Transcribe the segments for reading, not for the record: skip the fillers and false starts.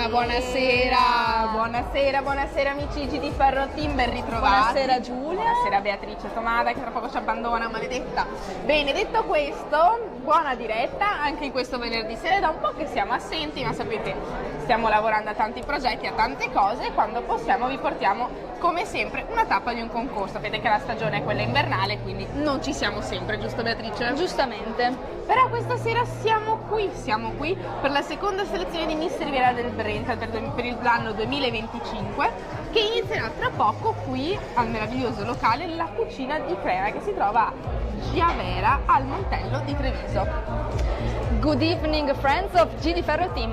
Team, buonasera. Buonasera amici di Ferro Team, ben ritrovati. Buonasera Giulia. Buonasera Beatrice Tomada che tra poco ci abbandona, maledetta. Bene, detto questo, buona diretta anche in questo venerdì sera. È da un po' che siamo assenti, ma sapete, stiamo lavorando a tanti progetti, a tante cose, e quando possiamo vi portiamo come sempre una tappa di un concorso. Sapete che la stagione è quella invernale, quindi non ci siamo sempre, giusto Beatrice? Giustamente. Però questa sera siamo qui per la seconda selezione di Miss Riviera del Brenta per l'anno 2025, che inizierà tra poco qui al meraviglioso locale La Cucina di Crema, che si trova a Giavera al Montello di Treviso. Good evening friends of GD Ferro Team.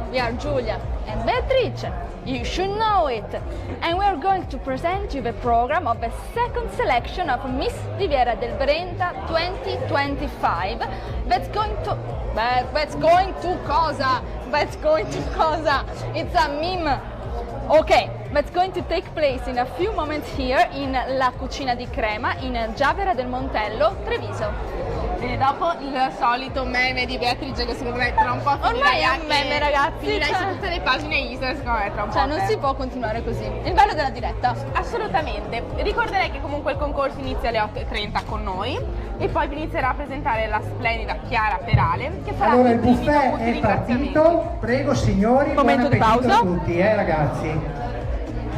We are Giulia and Beatrice. You should know it. And we are going to present you the program of the second selection of Miss Riviera del Brenta 2025. That's going to cosa? It's a meme. Okay, that's going to take place in a few moments here in La Cucina di Crema in Giavera del Montello, Treviso. E dopo il solito meme di Beatrice, che secondo me tra un po' ormai è un meme, ragazzi, finirai su tutte le pagine Instagram, secondo me tra un po'. Cioè non si può continuare così. Il bello della diretta. Assolutamente. Ricorderei che comunque il concorso inizia alle 8:30 con noi e poi vi inizierà a presentare la splendida Chiara Perale, che farà allora il primi buffet dovuti è ringraziamenti. partito, prego signori, Momento buon appetito di pausa. a tutti ragazzi.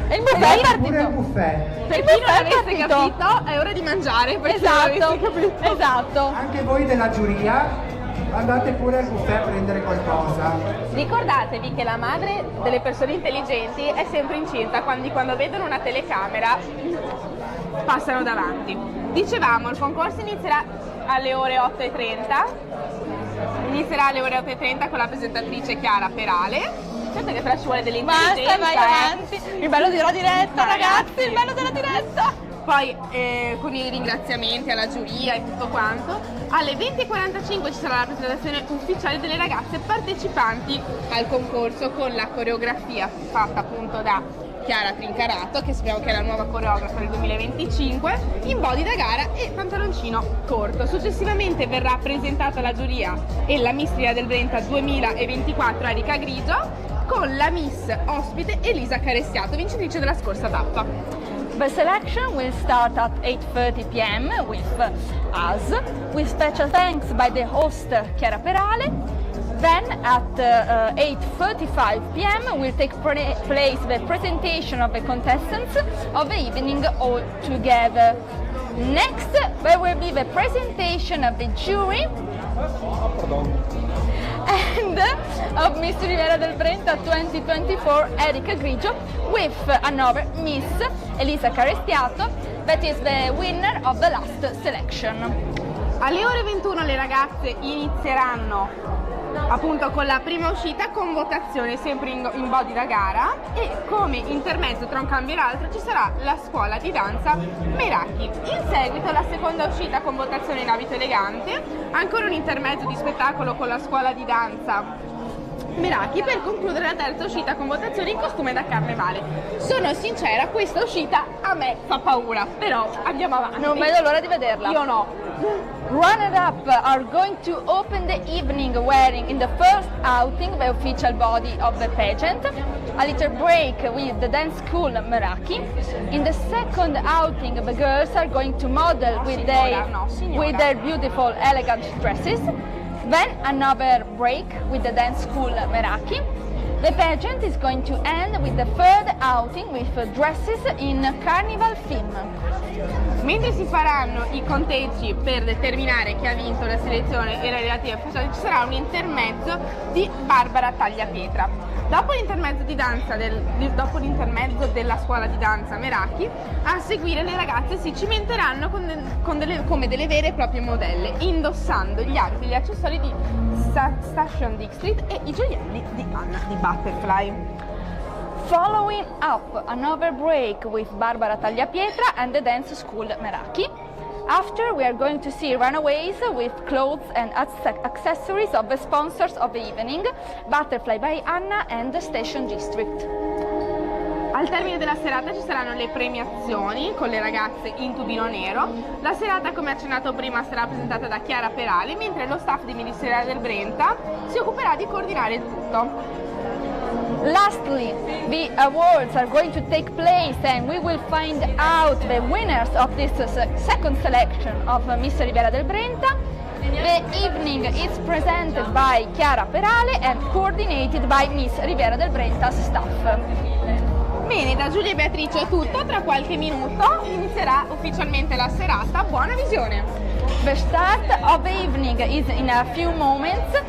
E il buffet è Pure il partito. buffet. Per Il chi non buffet è avesse partito. capito, è ora di mangiare, per chi non avesse capito. Esatto. Anche voi della giuria andate pure al buffet a prendere qualcosa. Ricordatevi che la madre delle persone intelligenti è sempre incinta, quando vedono una telecamera passano davanti. Dicevamo, il concorso inizierà alle ore 8:30. Inizierà alle ore 8:30 con la presentatrice Chiara Perale. Certo che però ci vuole dell'intelligenza. Basta, vai avanti. Il bello della diretta, ragazzi, il bello della diretta. Poi con i ringraziamenti alla giuria e tutto quanto, alle 20:45 ci sarà la presentazione ufficiale delle ragazze partecipanti al concorso con la coreografia fatta appunto da Chiara Trincarato, che sappiamo che è la nuova coreografa del 2025, in body da gara e pantaloncino corto. Successivamente verrà presentata la giuria e la Miss Riviera del Brenta 2024 Erika Grigio, con la Miss ospite Elisa Carestiato, vincitrice della scorsa tappa. The selection will start at 8:30 p.m. with us, with special thanks by the host Chiara Perale. Then at 8:35 p.m. will take place the presentation of the contestants of the evening all together. Next, there will be the presentation of the jury and of Miss Riviera del Brenta 2024 Erika Grigio with another Miss Elisa Carestiato, that is the winner of the last selection. Alle ore 21 le ragazze inizieranno appunto con la prima uscita con votazione sempre in body da gara, e come intermezzo tra un cambio e l'altro ci sarà la scuola di danza Meraki. In seguito la seconda uscita con votazione in abito elegante, ancora un intermezzo di spettacolo con la scuola di danza Meraki, per concludere la terza uscita con votazione in costume da carnevale. Sono sincera, questa uscita a me fa paura, però andiamo avanti. Non vedo l'ora di vederla. Io no. Runner-up are going to open the evening wearing in the first outing the official body of the pageant, a little break with the dance school Meraki. In the second outing the girls are going to model with their beautiful elegant dresses. Then another break with the dance school Meraki. The pageant is going to end with the third outing with dresses in carnival theme. Mentre si faranno i conteggi per determinare chi ha vinto la selezione e la relativa facciata, ci sarà un intermezzo di Barbara Tagliapietra. Dopo l'intermezzo di danza dopo l'intermezzo della scuola di danza Meraki, a seguire le ragazze si cimenteranno come delle vere e proprie modelle, indossando gli abiti e gli accessori di Station District e i gioielli di Anna di Butterfly. Following up another break with Barbara Tagliapietra and the dance school Meraki. After, we are going to see runaways with clothes and accessories of the sponsors of the evening, Butterfly by Anna and the Station District. Al termine della serata ci saranno le premiazioni con le ragazze in tubino nero. La serata, come accennato prima, sarà presentata da Chiara Perale, mentre lo staff di Miss Riviera del Brenta si occuperà di coordinare il tutto. Lastly, the awards are going to take place and we will find out the winners of this second selection of Miss Ribera del Brenta. The evening is presented by Chiara Perale and coordinated by Miss Ribera del Brenta's staff. Bene, da Giulia e Beatrice è tutto, tra qualche minuto inizierà ufficialmente la serata. Buona visione! The start of the evening is in a few moments,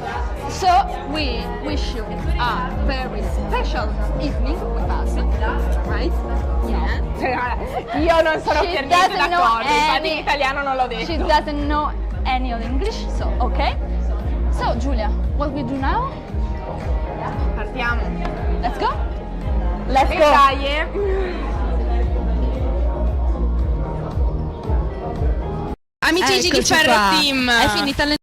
so we wish you a very special evening with us, right? Yeah. Io non sono per niente d'accordo, infatti in italiano non l'ho detto. She doesn't know any of English, so okay. So Giulia, what we do now? Partiamo. Let's go. Let's E go. dai, Amici di Ferro Team, È finita le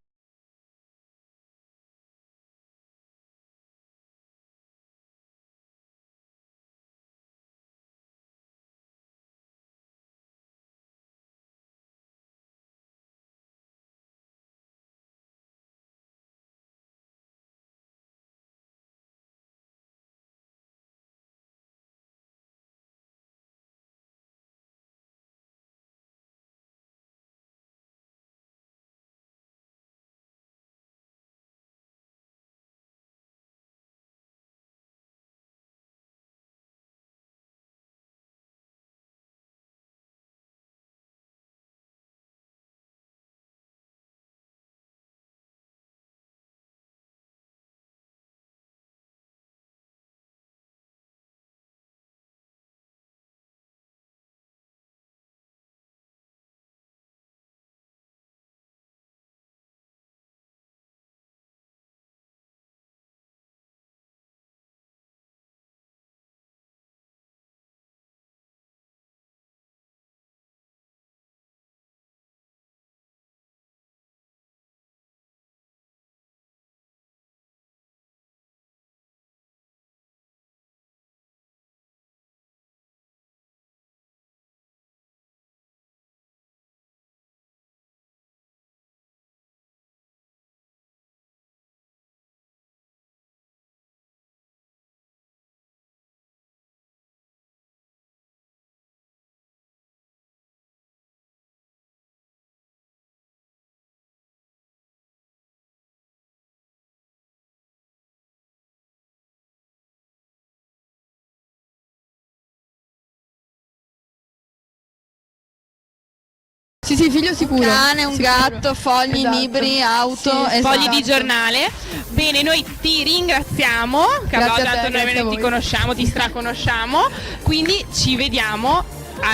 Sì, figlio sicuro. un cane, un Sicuro. gatto, fogli, Esatto. libri, auto, Sì, esatto. fogli di giornale. Bene, noi ti ringraziamo, Grazie a te, tanto noi grazie a ti voi. conosciamo, ti straconosciamo, quindi ci vediamo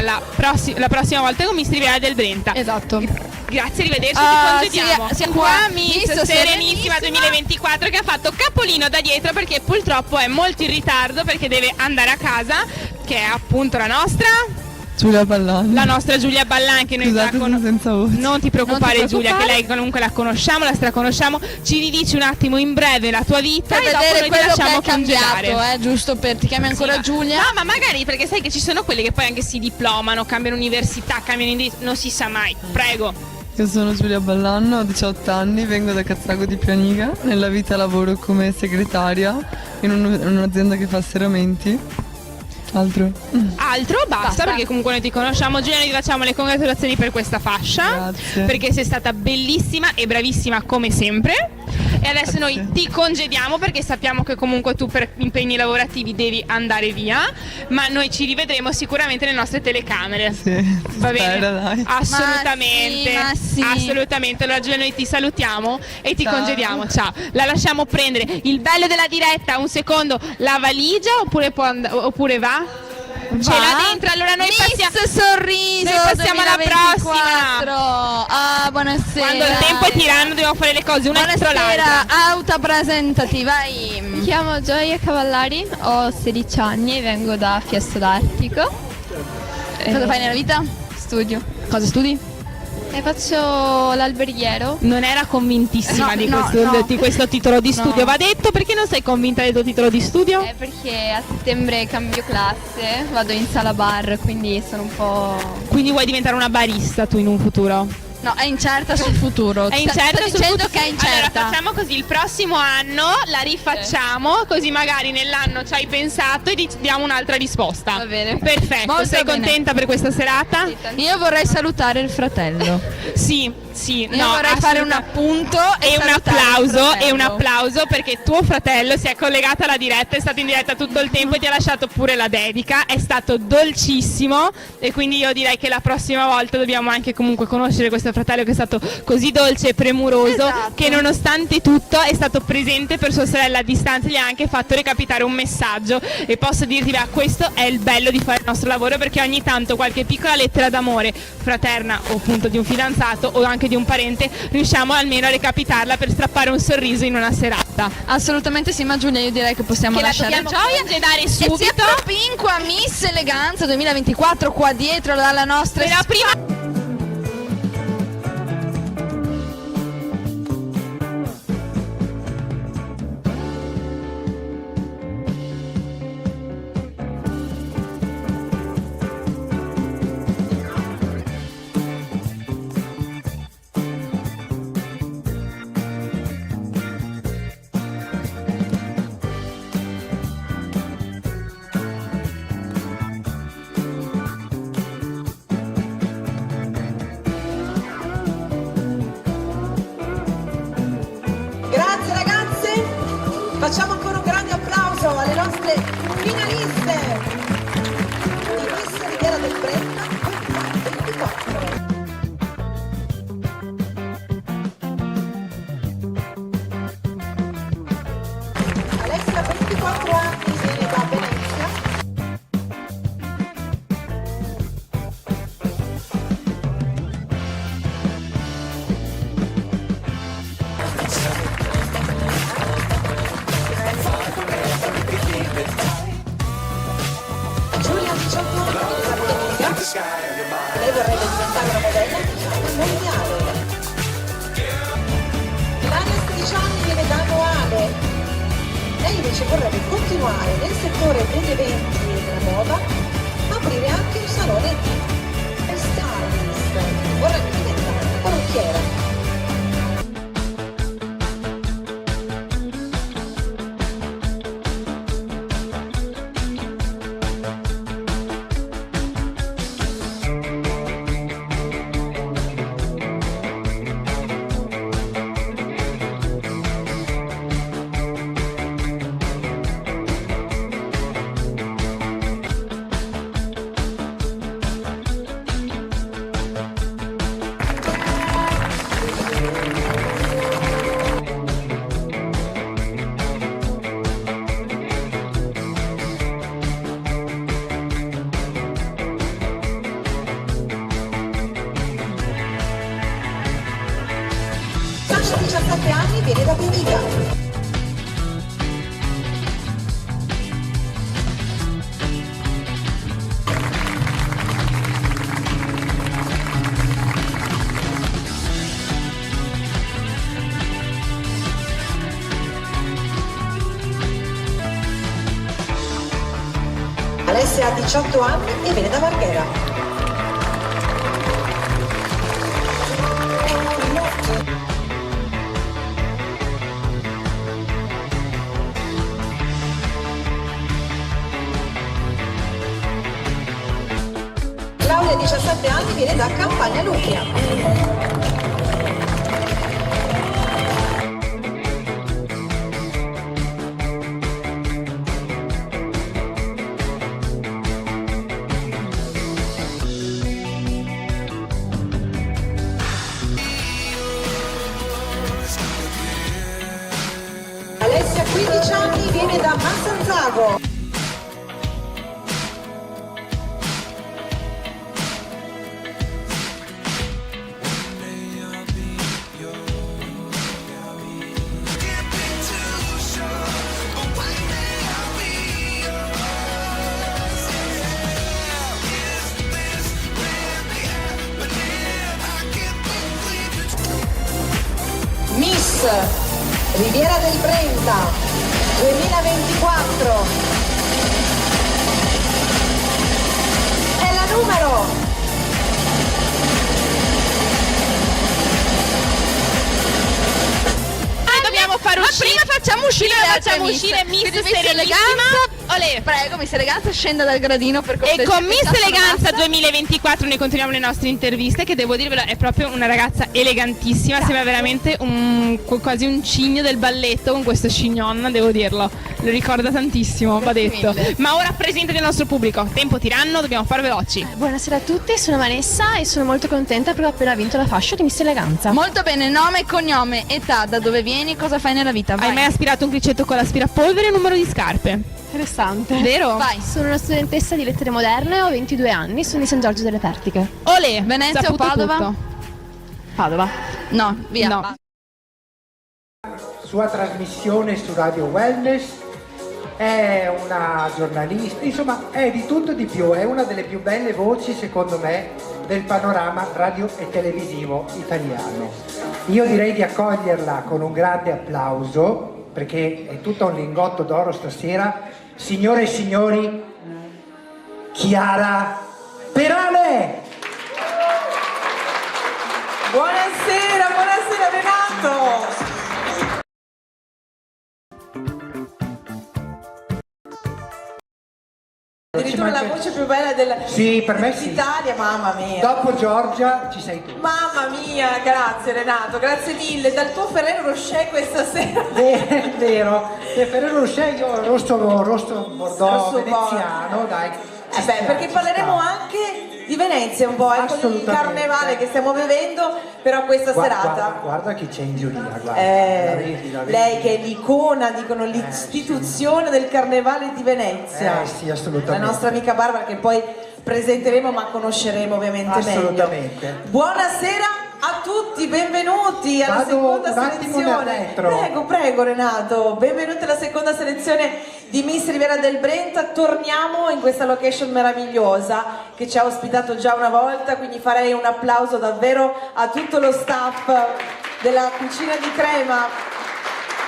la prossima volta con Miss Ribera del Brenta. Esatto. Grazie, arrivederci, Ah, ti congediamo. sì, Qua qua, Miss Miss Serenissima Serenissima 2024 che ha fatto capolino da dietro perché purtroppo è molto in ritardo perché deve andare a casa, che è appunto la nostra Giulia Ballan che noi Scusate, già sono senza voce. Non ti preoccupare, Non ti Giulia, che preoccupare. lei comunque la conosciamo, la straconosciamo. Ci ridici un attimo in breve la tua vita Per e dopo vedere noi ti quello che lasciamo è cambiato, congedare. giusto per ti chiami ancora Sì, Giulia? No, ma magari perché sai che ci sono quelle che poi anche si diplomano, cambiano università, cambiano indirizzo, non si sa mai. Prego. Io sono Giulia Ballanno, ho 18 anni, vengo da Cazzago di Pianiga. Nella vita lavoro come segretaria in un'azienda che fa serramenti. Altro? Altro basta, perché comunque noi ti conosciamo. Giulia, noi ti facciamo le congratulazioni per questa fascia. Grazie. Perché sei stata bellissima e bravissima come sempre. E adesso Grazie. noi ti congediamo perché sappiamo che comunque tu per impegni lavorativi devi andare via, ma noi ci rivedremo sicuramente nelle nostre telecamere. Sì, Va bene? spero, dai. Assolutamente. Ma sì. Assolutamente. Allora Giulia, noi ti salutiamo e ti Ciao. congediamo. Ciao. La lasciamo prendere. Il bello della diretta, un secondo, la valigia oppure va? Ce l'ha dentro, allora noi passiamo. Sorriso Noi passiamo alla 2024. Ah, buonasera. Quando il tempo è tiranno dobbiamo fare le cose una dietro Buonasera, l'altra. autopresentati, vai. Mi chiamo Gioia Cavallari, ho 16 anni e vengo da Fiesto d'Artico. Cosa fai nella vita? Studio. Cosa studi? E faccio l'alberghiero. Non era convintissima No, di, no, questo, no. di questo titolo di studio. No. Va detto, perché non sei convinta del tuo titolo di studio? Perché a settembre cambio classe, vado in sala bar, quindi sono un po'... Quindi vuoi diventare una barista tu in un futuro? No, è incerta sul futuro. È incerta Sto sul dicendo futuro. che è incerta. Allora facciamo così, il prossimo anno la rifacciamo, così magari nell'anno ci hai pensato e diamo un'altra risposta. Va bene. Perfetto, Molto sei bene. contenta per questa serata? Io vorrei salutare il fratello. Sì, Io vorrei fare un appunto e un salutare il applauso fratello. e un applauso perché tuo fratello si è collegato alla diretta, è stato in diretta tutto il tempo e ti ha lasciato pure la dedica, è stato dolcissimo e quindi io direi che la prossima volta dobbiamo anche comunque conoscere questo fratello che è stato così dolce e premuroso, Esatto. che nonostante tutto è stato presente per sua sorella a distanza, gli ha anche fatto recapitare un messaggio e posso dirti, beh, questo è il bello di fare il nostro lavoro, perché ogni tanto qualche piccola lettera d'amore fraterna o appunto di un fidanzato o anche di un parente riusciamo almeno a recapitarla per strappare un sorriso in una serata. Assolutamente sì, ma Giulia io direi che possiamo Che la lasciare dobbiamo Gioia congedare e si subito. appropinqua Miss Eleganza 2024 qua dietro dalla nostra Per la prima Grazie ragazze, facciamo ancora un grande applauso alle nostre finaliste di Miss Riviera del Brenta 2024. Alessia, 24 anni, viene da Venezia. Giulia, 18 anni, viene da Venezia. Lei vorrebbe diventare una modella mondiale. Ilaria, 16 anni, viene da Noale. Lei invece vorrebbe continuare nel settore degli eventi e della moda, ma aprire anche un salone di stylist. Vorrebbe diventare parrucchiera. Sasha, 17 anni, viene da Peniga. Alessia ha 18 anni e viene da Marghera. Claudia, 17 anni, viene da Campagna Lucchia. Alessia, 15 anni, viene da Massanzago. Miss Riviera del Brenta 2024 è la numero facciamo uscire Prima le altre facciamo Miss. uscire Miss Quindi Serenissima. Olè. Prego, Miss Eleganza, scenda dal gradino per E cortesia. con Miss Questa Eleganza sono 2024 noi continuiamo le nostre interviste, che devo dirvelo è proprio una ragazza elegantissima, sembra veramente quasi un cigno del balletto con questo chignon, devo dirlo, lo ricorda tantissimo, va detto. mille. Ma ora presentati al nostro pubblico, tempo tiranno, dobbiamo fare veloci. Buonasera a tutti, sono Vanessa e sono molto contenta perché ho appena vinto la fascia di Miss Eleganza. Molto bene, nome, cognome, età, da dove vieni, cosa fai nella vita? Vai. Hai mai aspirato un criceto con l'aspirapolvere e un numero di scarpe? Interessante. Vero? Vai. Sono una studentessa di lettere moderne, ho 22 anni, sono di San Giorgio delle Pertiche. Olè, Venezia o saputo Padova? tutto. Padova. No, via. No. Va. Sua trasmissione su Radio Wellness, è una giornalista, insomma è di tutto e di più, è una delle più belle voci secondo me del panorama radio e televisivo italiano. Io direi di accoglierla con un grande applauso perché è tutto un lingotto d'oro stasera, signore e signori, Chiara Perale! Buonasera, buonasera Renato! Addirittura la voce più bella Sì, per me sì. d'Italia, mamma mia. Dopo Giorgia ci sei tu. Mamma mia, grazie Renato, grazie mille. Dal tuo Ferrero Rocher questa sera. È vero, Ferrero Rocher io rosso bordeaux Rosso veneziano, dai. Ci sta, Perché ci parleremo sta. anche di Venezia un po', con il Assolutamente. carnevale che stiamo vivendo, però questa serata. Guarda chi c'è in giuria, guarda. La vedi. Lei che è l'icona, dicono l'istituzione del carnevale di Venezia. Sì, assolutamente. La nostra amica Barbara che poi presenteremo ma conosceremo ovviamente Assolutamente. meglio. Buonasera a tutti, benvenuti alla Vado seconda un attimo nel selezione. retro. Prego Renato, benvenuti alla seconda selezione di Miss Riviera del Brenta. Torniamo in questa location meravigliosa che ci ha ospitato già una volta, quindi farei un applauso davvero a tutto lo staff della Cucina di Crema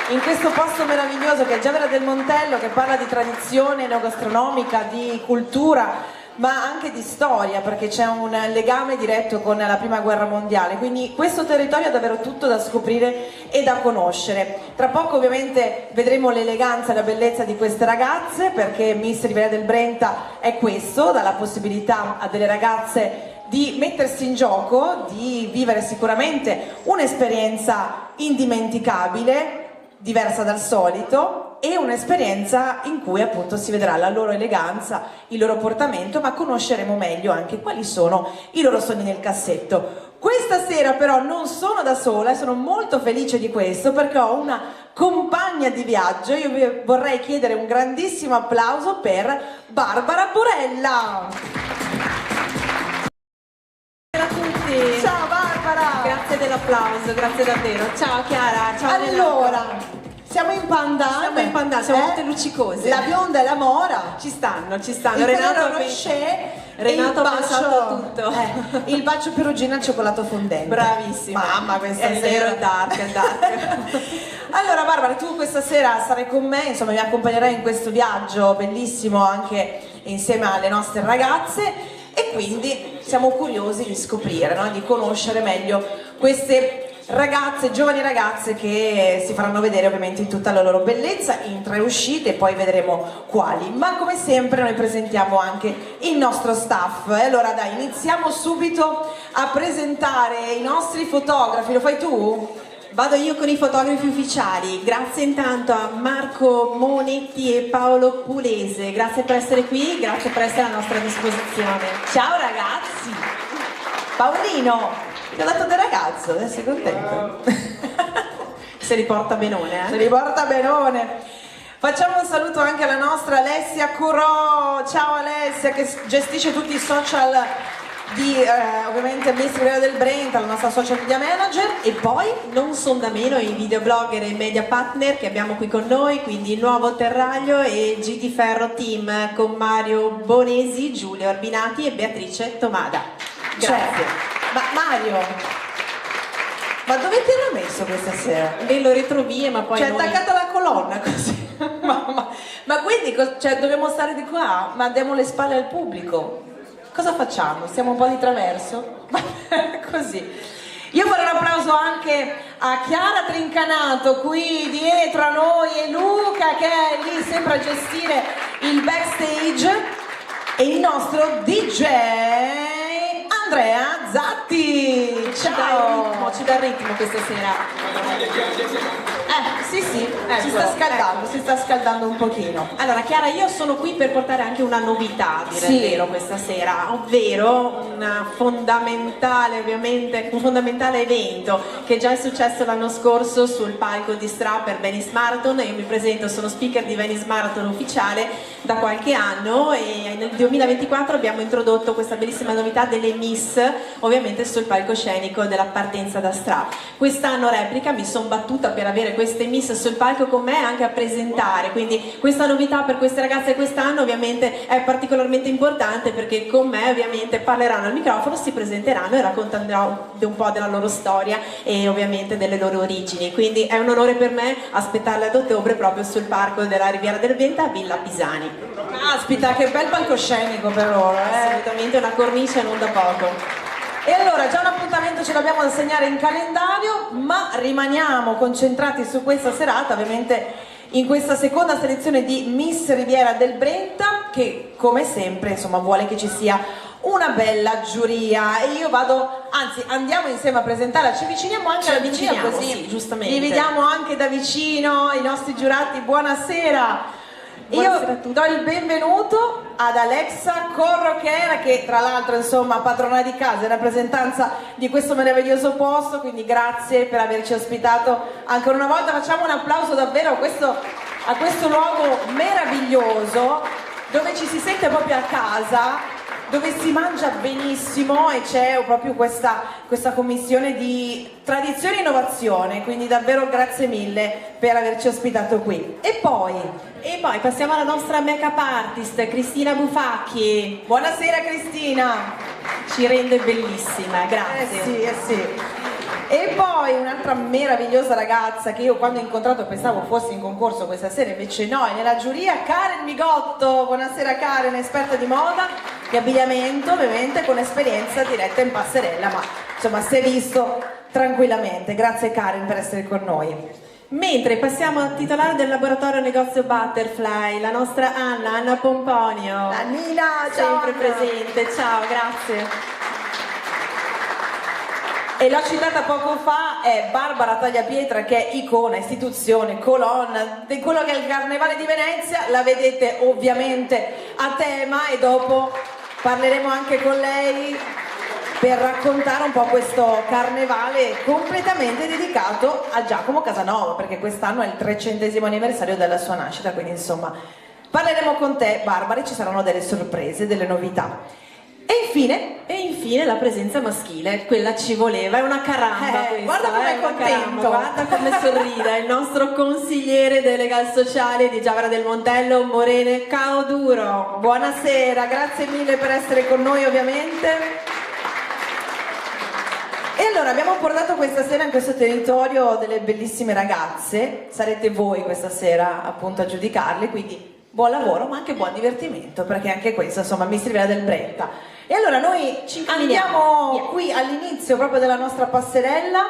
in questo posto meraviglioso che è Giavera del Montello, che parla di tradizione enogastronomica, di cultura, ma anche di storia, perché c'è un legame diretto con la prima guerra mondiale, quindi questo territorio ha davvero tutto da scoprire e da conoscere. Tra poco ovviamente vedremo l'eleganza e la bellezza di queste ragazze, perché Miss Riviera del Brenta è questo, dà la possibilità a delle ragazze di mettersi in gioco, di vivere sicuramente un'esperienza indimenticabile, diversa dal solito, e un'esperienza in cui appunto si vedrà la loro eleganza, il loro portamento, ma conosceremo meglio anche quali sono i loro sogni nel cassetto. Questa sera però non sono da sola e sono molto felice di questo perché ho una compagna di viaggio. Io vi vorrei chiedere un grandissimo applauso per Barbara Porella. Buonasera a tutti. Ciao Barbara! Grazie dell'applauso, grazie davvero. Ciao Chiara, ciao Allora, siamo in pandan. Siamo in pandan, siamo tutte luccicose. La bionda e la mora. Ci stanno. Il Ferrero Renato ha ha pensato a tutto. Il bacio perugino al cioccolato fondente. Bravissima. Mamma, questa è sera. vero, è dark. Allora Barbara, tu questa sera sarai con me, insomma mi accompagnerai in questo viaggio bellissimo anche insieme alle nostre ragazze e quindi siamo curiosi di scoprire, no? Di conoscere meglio queste ragazze, giovani ragazze che si faranno vedere ovviamente in tutta la loro bellezza in 3 uscite e poi vedremo quali, ma come sempre noi presentiamo anche il nostro staff. E allora dai, iniziamo subito a presentare i nostri fotografi. Lo fai tu? Vado io con i fotografi ufficiali. Grazie intanto a Marco Monetti e Paolo Pulese. Grazie per essere qui, grazie per essere a nostra disposizione. Ciao ragazzi! Paolino, ti ho dato del ragazzo, adesso sei contento? Se li porta benone, Se li porta benone. Facciamo un saluto anche alla nostra Alessia Curò. Ciao Alessia, che gestisce tutti i social di ovviamente Miss Riviera del Brenta, la nostra social media manager. E poi non sono da meno i videoblogger e media partner che abbiamo qui con noi, quindi il Nuovo Terraglio e GT Ferro Team con Mario Bonesi, Giulio Arbinati e Beatrice Tomada. Grazie. Ma Mario, ma dove ti hanno messo questa sera? Le retrovie, ma poi Cioè noi... attaccata alla colonna così. ma quindi cioè, dobbiamo stare di qua, ma diamo le spalle al pubblico. Cosa facciamo? Stiamo un po' di traverso? Così. Io vorrei un applauso anche a Chiara Trincanato qui dietro a noi e Luca che è lì sempre a gestire il backstage e il nostro DJ Andrea Zatti. Ciao! Ci dà il ritmo questa sera. Sì, si sta scaldando un pochino. Allora Chiara, io sono qui per portare anche una novità, dire il vero, questa sera, ovvero un fondamentale evento che già è successo l'anno scorso sul palco di Stra per Venice Marathon. Io mi presento, sono speaker di Venice Marathon ufficiale da qualche anno e nel 2024 abbiamo introdotto questa bellissima novità delle Miss, ovviamente sul palcoscenico della partenza da Stra. Quest'anno replica, mi sono battuta per avere queste Miss sul palco con me anche a presentare, quindi questa novità per queste ragazze quest'anno ovviamente è particolarmente importante perché con me ovviamente parleranno al microfono, si presenteranno e racconteranno un po' della loro storia e ovviamente delle loro origini, quindi è un onore per me aspettarle ad ottobre proprio sul parco della Riviera del Brenta a Villa Pisani. Caspita, che bel palcoscenico per loro, Assolutamente una cornice non da poco. E allora già un appuntamento ce l'abbiamo da segnare in calendario, ma rimaniamo concentrati su questa serata, ovviamente in questa seconda selezione di Miss Riviera del Brenta, che come sempre insomma vuole che ci sia una bella giuria e io andiamo insieme a presentare, ci avviciniamo anche da vicino così, sì, giustamente. li vediamo anche da vicino i nostri giurati. Buonasera. Io do il benvenuto ad Alexa Corrochera, che tra l'altro insomma padrona di casa in rappresentanza di questo meraviglioso posto, quindi grazie per averci ospitato ancora una volta. Facciamo un applauso davvero a questo luogo meraviglioso dove ci si sente proprio a casa, dove si mangia benissimo e c'è proprio questa commissione di tradizione e innovazione, quindi davvero grazie mille per averci ospitato qui. E poi passiamo alla nostra make-up artist Cristina Bufacchi. Buonasera Cristina, ci rende bellissima, grazie. Sì. E poi un'altra meravigliosa ragazza che io quando ho incontrato pensavo fosse in concorso questa sera, invece no, è nella giuria, Karen Migotto. Buonasera Karen, esperta di moda, di abbigliamento, ovviamente con esperienza diretta in passerella, ma insomma si è visto tranquillamente. Grazie Karen per essere con noi. Mentre passiamo al titolare del laboratorio negozio Butterfly, la nostra Anna Pomponio. La Nina, ciao, sempre presente, ciao, grazie. E l'ho citata poco fa, è Barbara Tagliapietra, che è icona, istituzione, colonna di quello che è il Carnevale di Venezia. La vedete ovviamente a tema e dopo parleremo anche con lei per raccontare un po' questo carnevale completamente dedicato a Giacomo Casanova, perché quest'anno è il 300° anniversario della sua nascita, quindi insomma parleremo con te Barbara e ci saranno delle sorprese, delle novità. E infine la presenza maschile, quella ci voleva, è una caramba questa, guarda com'è contento, guarda come sorride, il nostro consigliere delega al sociale di Giavara del Montello, Morene Caoduro. Buonasera, grazie mille per essere con noi ovviamente. E allora abbiamo portato questa sera in questo territorio delle bellissime ragazze, sarete voi questa sera appunto a giudicarle, quindi buon lavoro ma anche buon divertimento, perché anche questo insomma Miss Riviera del Brenta. E allora noi andiamo qui all'inizio proprio della nostra passerella,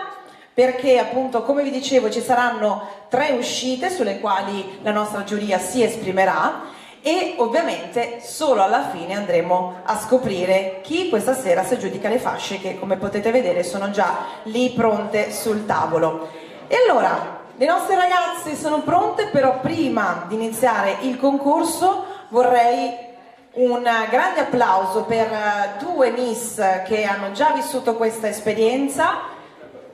perché appunto come vi dicevo ci saranno 3 uscite sulle quali la nostra giuria si esprimerà e ovviamente solo alla fine andremo a scoprire chi questa sera si aggiudica le fasce, che come potete vedere sono già lì pronte sul tavolo. E allora le nostre ragazze sono pronte, però prima di iniziare il concorso vorrei un grande applauso per 2 Miss che hanno già vissuto questa esperienza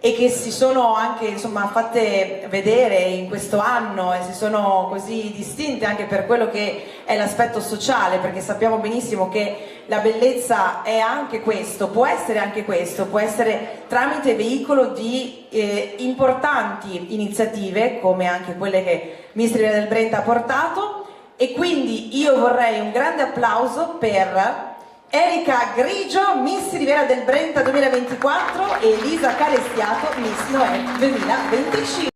e che si sono anche insomma fatte vedere in questo anno e si sono così distinte anche per quello che è l'aspetto sociale, perché sappiamo benissimo che la bellezza è anche questo, può essere anche questo, può essere tramite veicolo di importanti iniziative come anche quelle che Miss Riviera del Brenta ha portato. E quindi io vorrei un grande applauso per Erika Grigio, Miss Riviera del Brenta 2024 e Elisa Calestiato, Miss Noè 2025.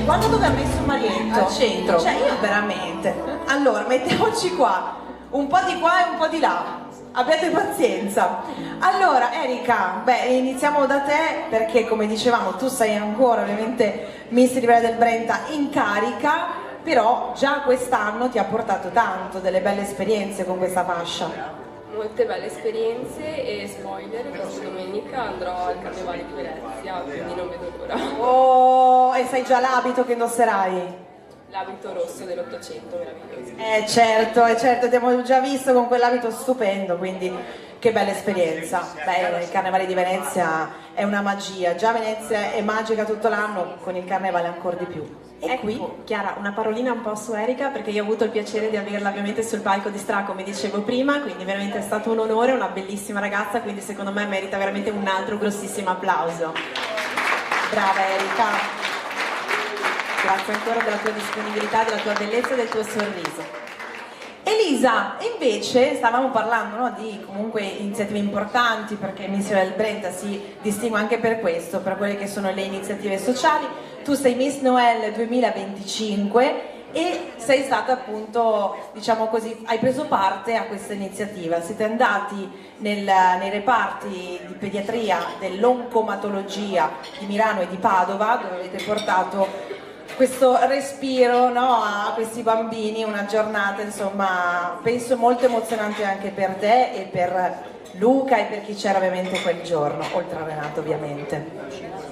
guarda dove ha messo Marietto. Al centro. Cioè io veramente. Allora, mettiamoci qua, un po' di qua e un po' di là. Abbiate pazienza. Allora, Erika, iniziamo da te perché come dicevamo tu sei ancora ovviamente Miss Rivera del Brenta in carica, però già quest'anno ti ha portato tanto, delle belle esperienze con questa fascia. Molte belle esperienze e spoiler, questa domenica andrò al Carnevale di Venezia, quindi non vedo l'ora. Oh, e sai già l'abito che indosserai? L'abito rosso dell'800, meraviglioso. Certo, ti abbiamo già visto con quell'abito stupendo, quindi che bella esperienza. Beh, il Carnevale di Venezia è una magia, già Venezia è magica tutto l'anno, con il Carnevale ancora di più. E qui, Chiara, una parolina un po' su Erika, perché io ho avuto il piacere di averla ovviamente sul palco di Stra, come dicevo prima, quindi veramente è stato un onore, una bellissima ragazza, quindi secondo me merita veramente un altro grossissimo applauso. brava Erika. Grazie ancora della tua disponibilità, della tua bellezza e del tuo sorriso. Elisa, invece stavamo parlando, no, di comunque iniziative importanti, perché Miss Rivera del Brenta si distingue anche per questo, per quelle che sono le iniziative sociali. Tu sei Miss Noel 2025 e sei stata appunto, diciamo così, hai preso parte a questa iniziativa. Siete andati nei reparti di pediatria dell'oncomatologia di Milano e di Padova, dove avete portato questo respiro, no, a questi bambini, una giornata insomma penso molto emozionante anche per te e per Luca e per chi c'era ovviamente quel giorno, oltre a Renato ovviamente.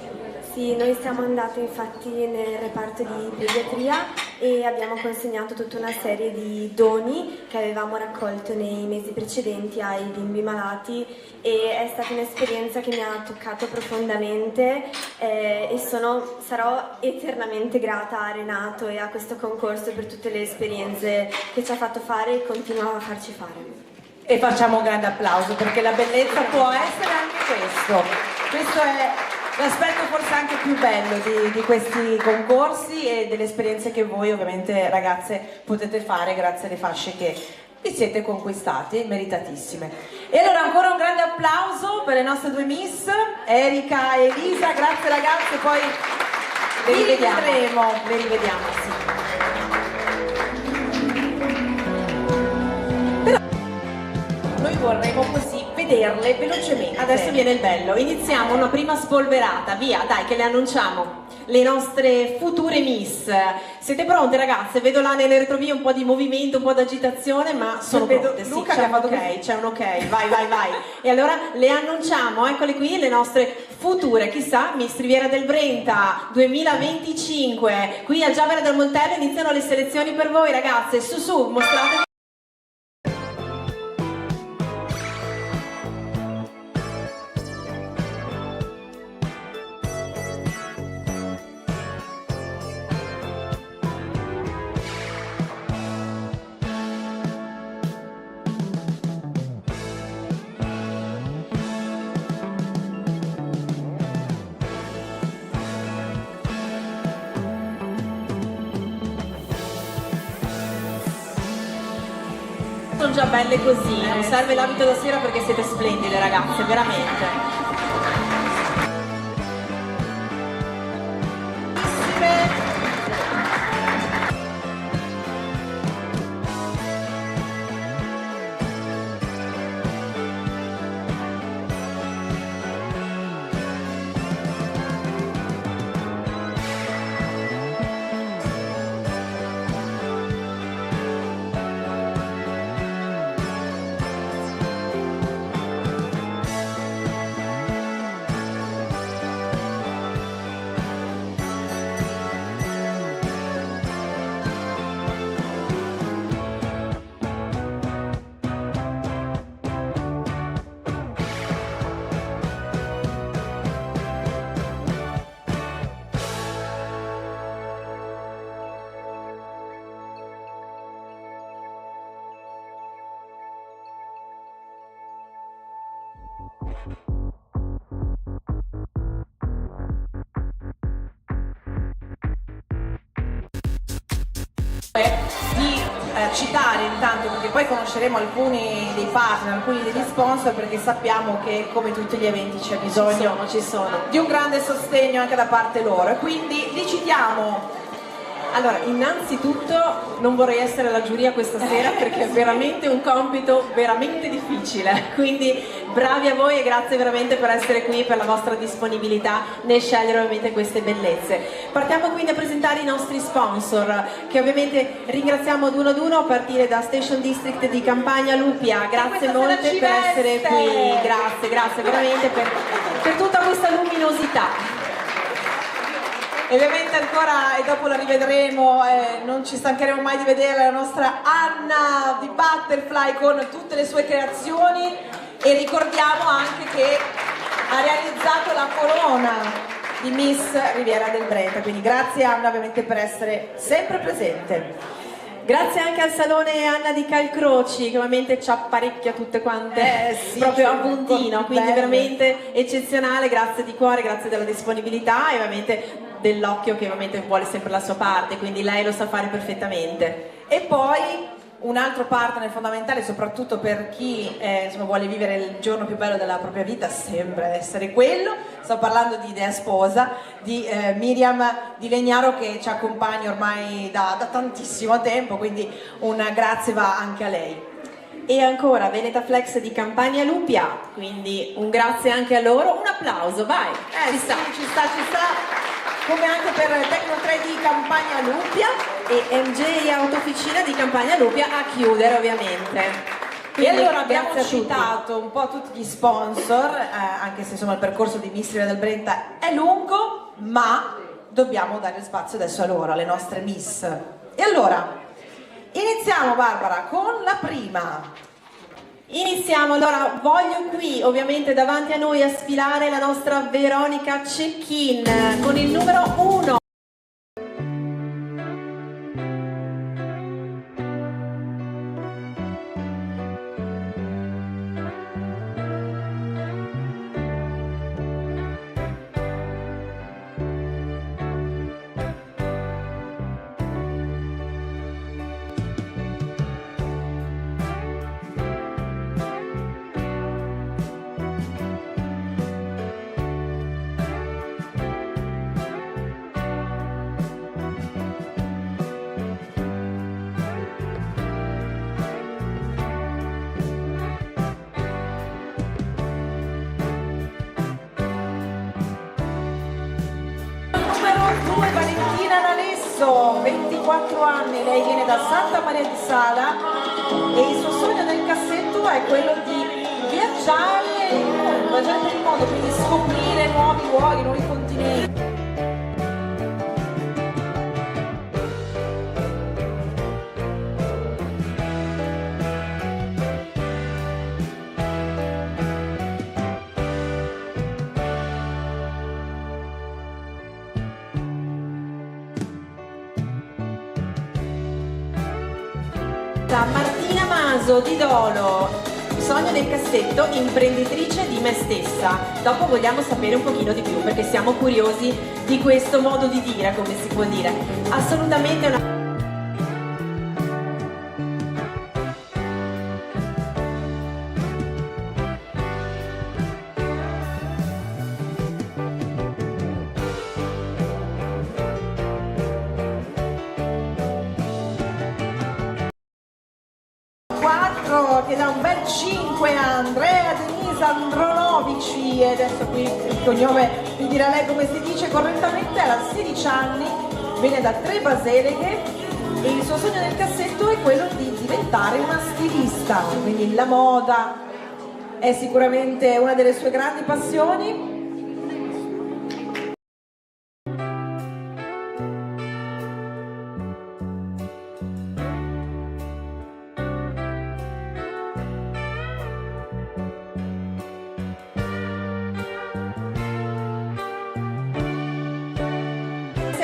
Sì, noi siamo andati infatti nel reparto di pediatria e abbiamo consegnato tutta una serie di doni che avevamo raccolto nei mesi precedenti ai bimbi malati e è stata un'esperienza che mi ha toccato profondamente e sarò eternamente grata a Renato e a questo concorso per tutte le esperienze che ci ha fatto fare e continua a farci fare. E facciamo un grande applauso perché la bellezza può essere anche questo. Questo è l'aspetto forse anche più bello di questi concorsi e delle esperienze che voi ovviamente ragazze potete fare grazie alle fasce che vi siete conquistate, meritatissime. E allora ancora un grande applauso per le nostre due Miss, Erika e Elisa, grazie ragazze, poi le rivediamo, sì. Noi vorremmo così vederle velocemente. Adesso viene il bello, iniziamo una prima spolverata, via, dai che le annunciamo, le nostre future Miss. Siete pronte ragazze? Vedo là nelle retrovie un po' di movimento, un po' di agitazione, ma sono pronte, sì, Luca c'è un che ha fatto ok, c'è un ok, vai. E allora le annunciamo, eccole qui, le nostre future, chissà, Miss Riviera del Brenta 2025, qui a Giavera del Montello iniziano le selezioni per voi ragazze, su, mostrate. Sono già belle così, non serve l'abito da sera perché siete splendide ragazze, veramente. Di citare intanto, perché poi conosceremo alcuni dei partner, alcuni degli sponsor, perché sappiamo che come tutti gli eventi c'è bisogno di un grande sostegno anche da parte loro, e quindi li citiamo. Allora, innanzitutto non vorrei essere la giuria questa sera perché è veramente un compito veramente difficile, quindi bravi a voi e grazie veramente per essere qui, per la vostra disponibilità nel scegliere ovviamente queste bellezze. Partiamo quindi a presentare i nostri sponsor, che ovviamente ringraziamo ad uno a partire da Station District di Campagna Lupia. Grazie molte per essere qui, grazie veramente per tutta questa luminosità. E ovviamente ancora, e dopo la rivedremo, non ci stancheremo mai di vedere la nostra Anna di Butterfly con tutte le sue creazioni, e ricordiamo anche che ha realizzato la corona di Miss Riviera del Brenta, quindi grazie Anna ovviamente per essere sempre presente. Grazie anche al Salone Anna di Calcroci che ovviamente ci apparecchia tutte quante proprio a puntino, quindi veramente eccezionale, grazie di cuore, grazie della disponibilità e ovviamente dell'occhio che ovviamente vuole sempre la sua parte, quindi lei lo sa fare perfettamente. E poi un altro partner fondamentale, soprattutto per chi insomma, vuole vivere il giorno più bello della propria vita, sembra essere quello. Sto parlando di Idea Sposa, di Miriam Di Legnaro, che ci accompagna ormai da tantissimo tempo, quindi un grazie va anche a lei. E ancora Veneta Flex di Campagna Lupia, quindi un grazie anche a loro, un applauso, vai! Ci sta. Come anche per Tecno 3 di Campagna Lupia e MJ Autofficina di Campagna Lupia a chiudere ovviamente. Quindi, e allora abbiamo citato un po' tutti gli sponsor, anche se insomma il percorso di Miss Riviera del Brenta è lungo, ma dobbiamo dare spazio adesso a loro, alle nostre Miss. E allora, iniziamo Barbara con la prima. Iniziamo, allora voglio qui ovviamente davanti a noi a sfilare la nostra Veronica Cecchin con il numero 1. Valentina Nalesso, 24 anni, lei viene da Santa Maria di Sala e il suo sogno nel cassetto è quello di viaggiare per il mondo, quindi scoprire nuovi luoghi, nuovi continenti. Martina Maso di Dolo, sogno nel cassetto, imprenditrice di me stessa. Dopo vogliamo sapere un pochino di più perché siamo curiosi di questo modo di dire, come si può dire. Assolutamente una... che dà un bel 5 a Andrea Denisa Andronovici, e adesso qui il cognome vi dirà lei come si dice correttamente, ha 16 anni, viene da Trebaseleghe e il suo sogno nel cassetto è quello di diventare una stilista, quindi la moda è sicuramente una delle sue grandi passioni.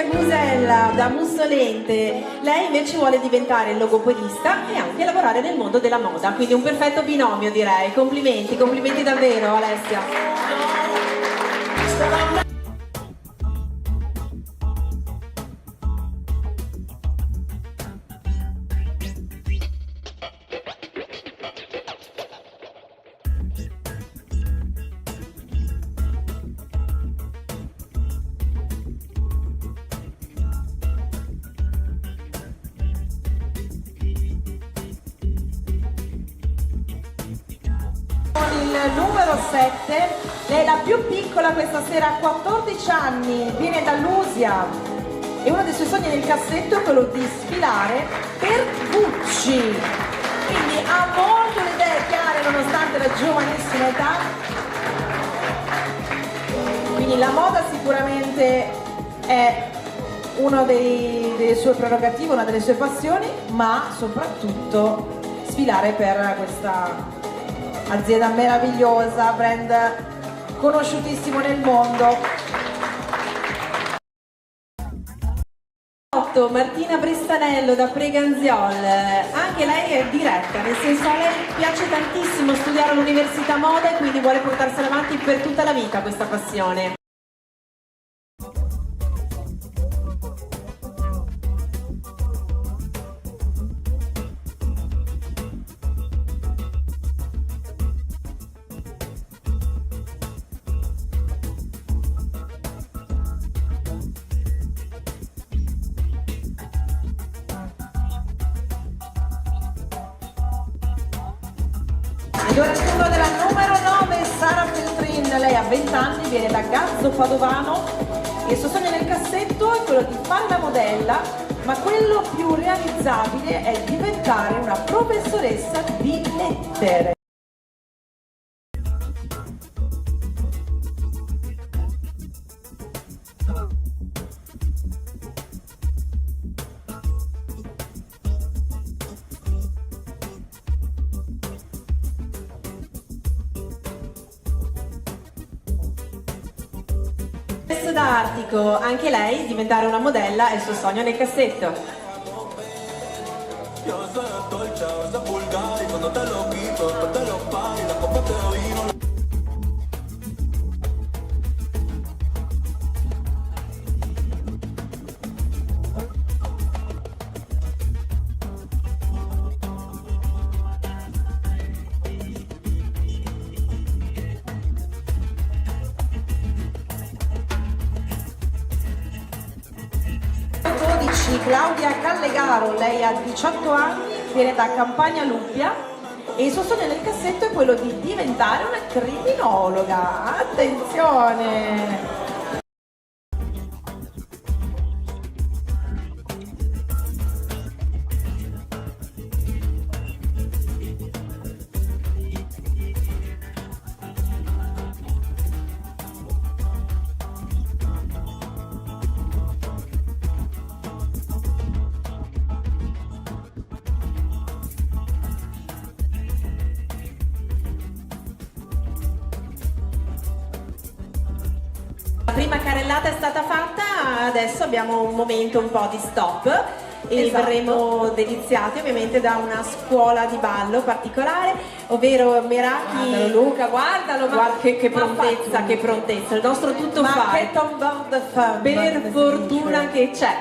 Gusella da Mussolente, lei invece vuole diventare logopedista e anche lavorare nel mondo della moda, quindi un perfetto binomio direi. Complimenti, complimenti davvero Alessia. il numero 7, lei è la più piccola questa sera, ha 14 anni, viene da Lusia e uno dei suoi sogni nel cassetto è quello di sfilare per Gucci, quindi ha molto le idee chiare nonostante la giovanissima età, quindi la moda sicuramente è una delle sue prerogative, una delle sue passioni, ma soprattutto sfilare per questa azienda meravigliosa, brand conosciutissimo nel mondo. Martina Bristanello da Preganziol, anche lei è diretta, nel senso a lei piace tantissimo studiare all'università moda e quindi vuole portarsela avanti per tutta la vita questa passione. Ed ora il turno della numero 9, Sara Feltrin, lei ha 20 anni, viene da Gazzo Padovano e il suo sogno nel cassetto è quello di fare la modella, ma quello più realizzabile è diventare una professoressa di lettere. Da Artico, anche lei diventare una modella è il suo sogno nel cassetto. Claudia Callegaro, lei ha 18 anni, viene da Campagna Luppia e il suo sogno nel cassetto è quello di diventare una criminologa. Attenzione! La prima carrellata è stata fatta, adesso abbiamo un momento un po' di stop e verremo deliziati ovviamente da una scuola di ballo particolare, ovvero Meraki. Guardalo Luca, guardalo, guarda che prontezza, che prontezza, il nostro tutto fare. Per fortuna che c'è.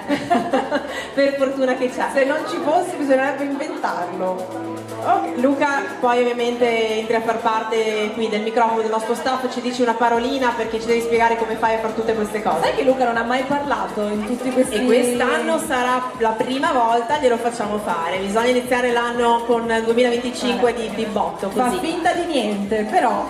Per fortuna che c'è. Se non ci fosse bisognerebbe inventarlo. Okay. Luca poi ovviamente entri a far parte qui del microfono del nostro staff, ci dici una parolina perché ci devi spiegare come fai a fare tutte queste cose. Sai che Luca non ha mai parlato in tutti questi... E quest'anno sarà la prima volta, glielo facciamo fare, bisogna iniziare l'anno con 2025 di botto così. Fa finta di niente, però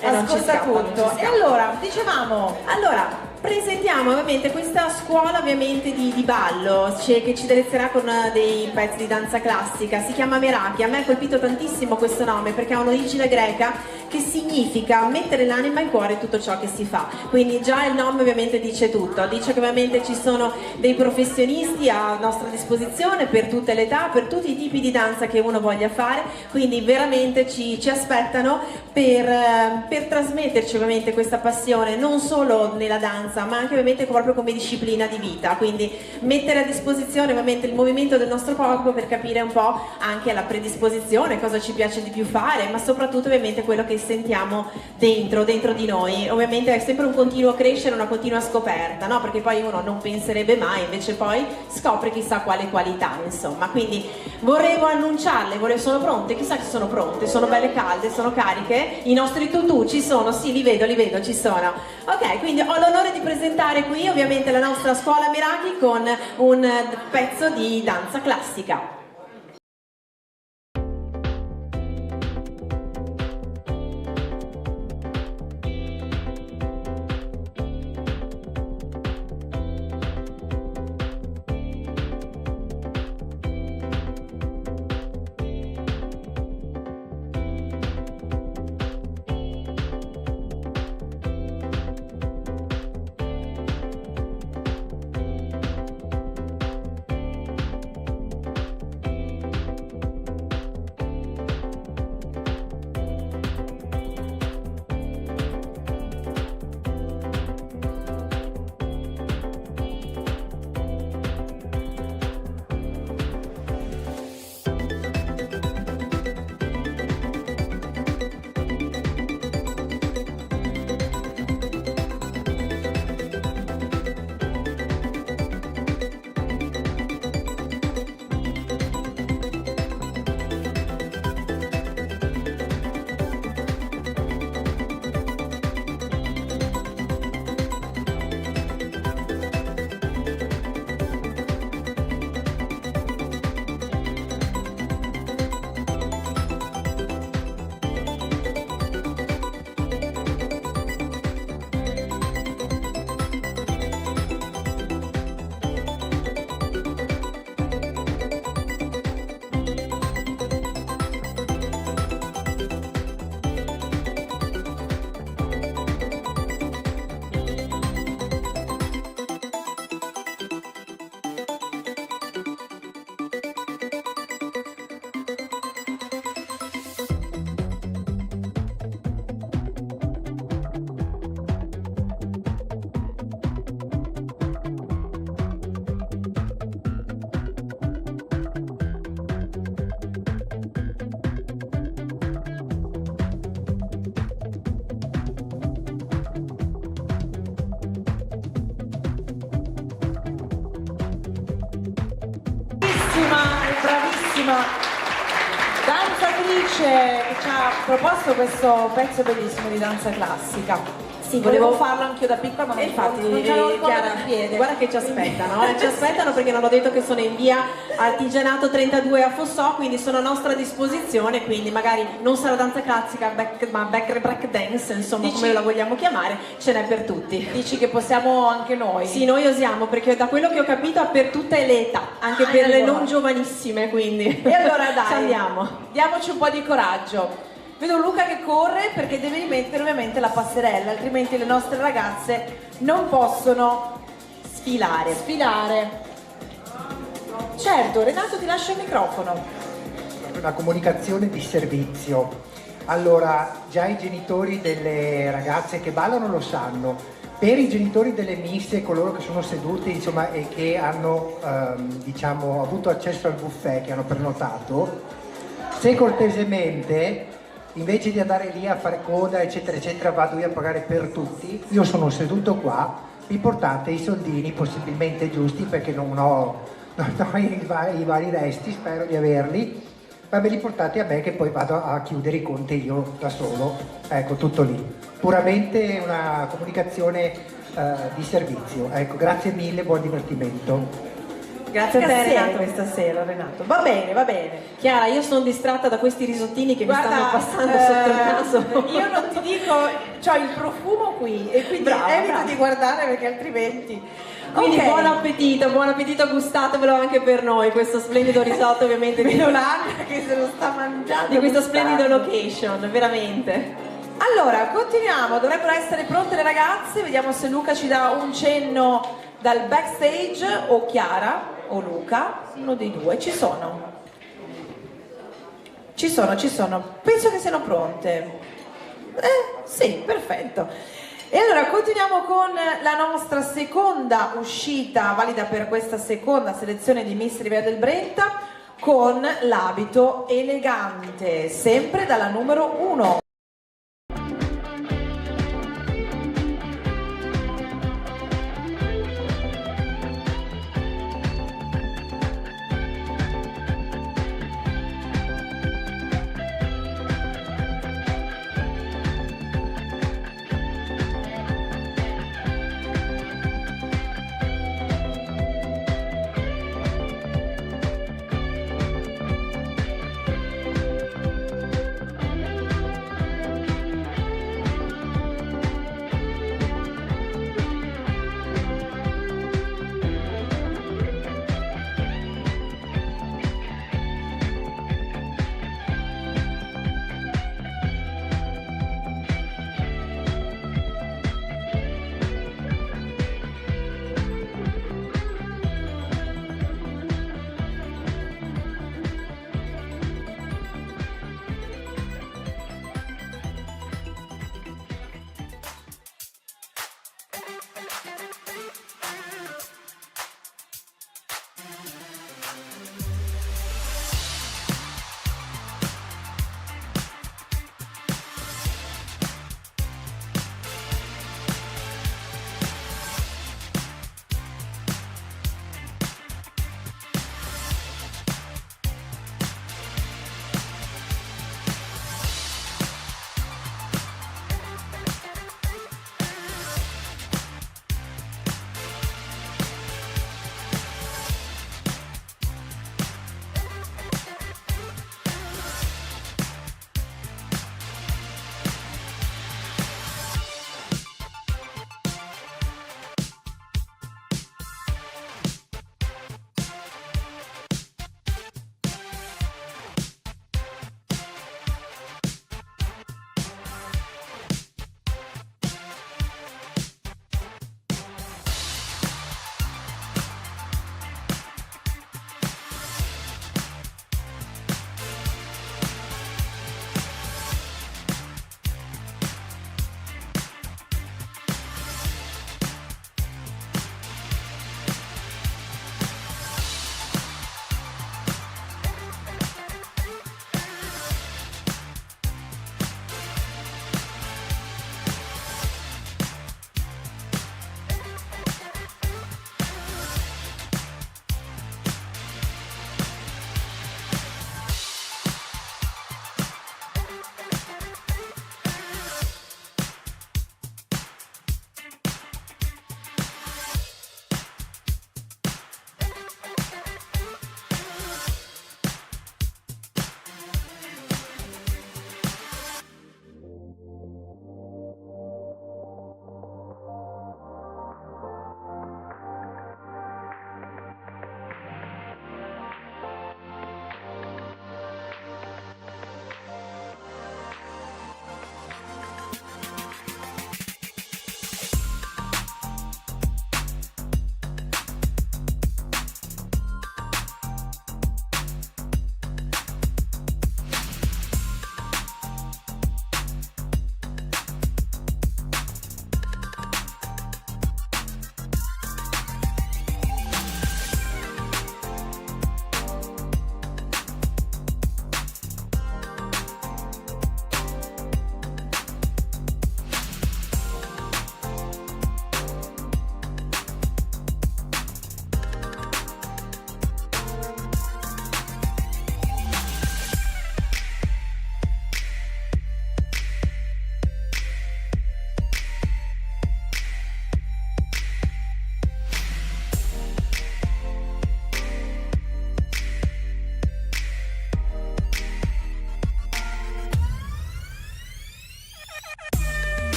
ascolta tutto. E allora, dicevamo... Allora, presentiamo ovviamente questa scuola ovviamente di ballo che ci delizierà con dei pezzi di danza classica, si chiama Meraki. A me ha colpito tantissimo questo nome perché ha un'origine greca che significa mettere l'anima in cuore tutto ciò che si fa, quindi già il nome ovviamente dice tutto, dice che ovviamente ci sono dei professionisti a nostra disposizione per tutte le età, per tutti i tipi di danza che uno voglia fare, quindi veramente ci aspettano per trasmetterci ovviamente questa passione non solo nella danza ma anche ovviamente proprio come disciplina di vita, quindi mettere a disposizione ovviamente il movimento del nostro corpo per capire un po' anche la predisposizione, cosa ci piace di più fare, ma soprattutto ovviamente quello che sentiamo dentro di noi. Ovviamente è sempre un continuo crescere, una continua scoperta, no? Perché poi uno non penserebbe mai, invece poi scopre chissà quale qualità, insomma. Quindi volevo annunciarle, sono pronte? Chissà che sono pronte, sono belle calde, sono cariche, i nostri tutù ci sono, sì, li vedo, ci sono. Ok, quindi ho l'onore di presentare qui ovviamente la nostra scuola Meraki con un pezzo di danza classica. bravissima danzatrice che ci ha proposto questo pezzo bellissimo di danza classica. Sì, volevo farlo anch'io da piccola, ma infatti Chiara, guarda che ci aspettano, ci aspettano perché non ho detto che sono in via Artigianato 32 a Fossò, quindi sono a nostra disposizione, quindi magari non sarà danza classica, ma break dance, insomma, come la vogliamo chiamare, ce n'è per tutti. Dici che possiamo anche noi? Sì, noi osiamo, perché da quello che ho capito ha per tutte le età, anche per le non giovanissime, quindi. E allora dai, ci andiamo. Diamoci un po' di coraggio. Vedo Luca che corre perché deve rimettere ovviamente la passerella, altrimenti le nostre ragazze non possono sfilare. Certo, Renato ti lascio il microfono. Una comunicazione di servizio. Allora, già i genitori delle ragazze che ballano lo sanno. Per i genitori delle misse, coloro che sono seduti, insomma, e che hanno diciamo, avuto accesso al buffet, che hanno prenotato, se cortesemente, invece di andare lì a fare coda, eccetera, eccetera, vado io a pagare per tutti, io sono seduto qua, mi portate i soldini possibilmente giusti, perché non ho i vari resti, spero di averli, ma me li portate a me che poi vado a chiudere i conti io da solo. Ecco, tutto lì. Puramente una comunicazione di servizio. Ecco, grazie mille, buon divertimento. Grazie a te Renato questa sera, Renato. Va bene, va bene. Chiara, io sono distratta da questi risottini che mi stanno passando sotto il naso. Io non ti dico, c'ho il profumo qui e quindi evito di guardare perché altrimenti... Quindi buon appetito, gustatevelo anche per noi, questo splendido risotto ovviamente di Yolanda che se lo sta mangiando. Di questa splendido location, veramente. Allora, continuiamo, dovrebbero essere pronte le ragazze, vediamo se Luca ci dà un cenno dal backstage o Chiara o Luca, uno dei due, ci sono, penso che siano pronte, sì, perfetto. E allora continuiamo con la nostra seconda uscita, valida per questa seconda selezione di Miss Riviera del Brenta, con l'abito elegante, sempre dalla numero 1.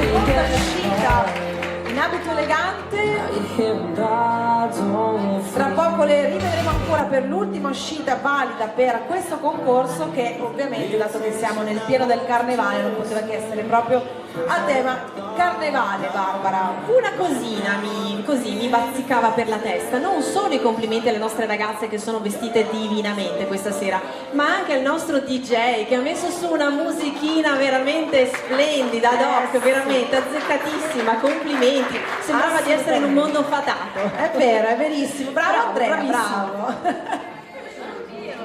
seconda uscita in abito elegante. Tra poco le rivedremo ancora per l'ultima uscita valida per questo concorso, che ovviamente, dato che siamo nel pieno del carnevale, non poteva che essere proprio a tema carnevale. Barbara, una cosina mi bazzicava per la testa: non solo i complimenti alle nostre ragazze che sono vestite divinamente questa sera, ma anche al nostro DJ che ha messo su una musichina veramente splendida, ad hoc, veramente azzeccatissima, complimenti, sembrava di essere in un mondo fatato. È vero, è verissimo, bravo Andrea, bravo.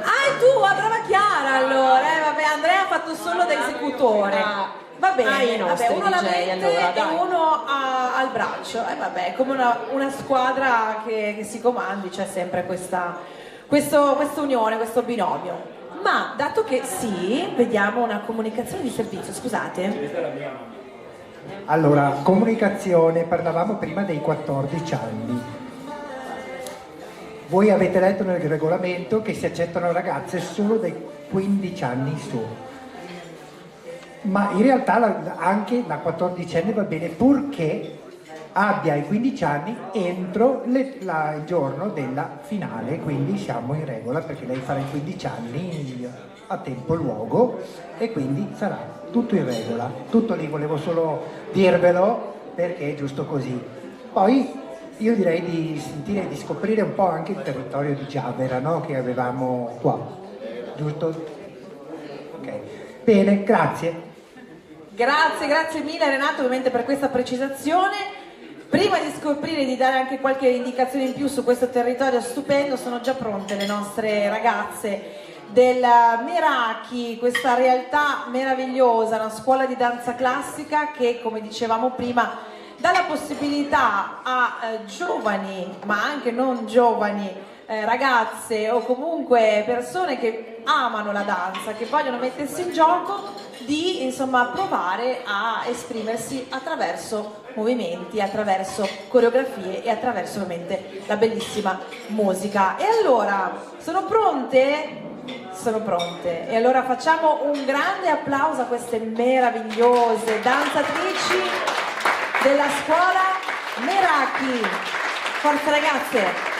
Ah, e tu, brava Chiara allora, vabbè, Andrea ha fatto solo da esecutore. Va bene, vabbè, uno alla mente allora, e uno al braccio, vabbè, come una squadra che si comandi, c'è sempre questa unione, questo binomio. Ma dato che sì, vediamo una comunicazione di servizio, scusate. Allora, comunicazione, parlavamo prima dei 14 anni. Voi avete letto nel regolamento che si accettano ragazze solo dai 15 anni in su. Ma in realtà anche la 14enne va bene purché abbia i 15 anni entro il giorno della finale, quindi siamo in regola perché lei farà i 15 anni a tempo e luogo e quindi sarà tutto in regola. Tutto lì, volevo solo dirvelo perché è giusto così. Poi io direi di sentire, di scoprire un po' anche il territorio di Giavera, no? Che avevamo qua, giusto? Ok, bene, grazie. Grazie mille Renato ovviamente per questa precisazione. Prima di scoprire, di dare anche qualche indicazione in più su questo territorio stupendo, sono già pronte le nostre ragazze del Meraki, questa realtà meravigliosa, una scuola di danza classica che, come dicevamo prima, dà la possibilità a giovani, ma anche non giovani, ragazze o comunque persone che amano la danza, che vogliono mettersi in gioco, di insomma provare a esprimersi attraverso movimenti, attraverso coreografie e attraverso ovviamente la bellissima musica. E allora, sono pronte? Sono pronte. E allora facciamo un grande applauso a queste meravigliose danzatrici della scuola Meraki. Forza ragazze!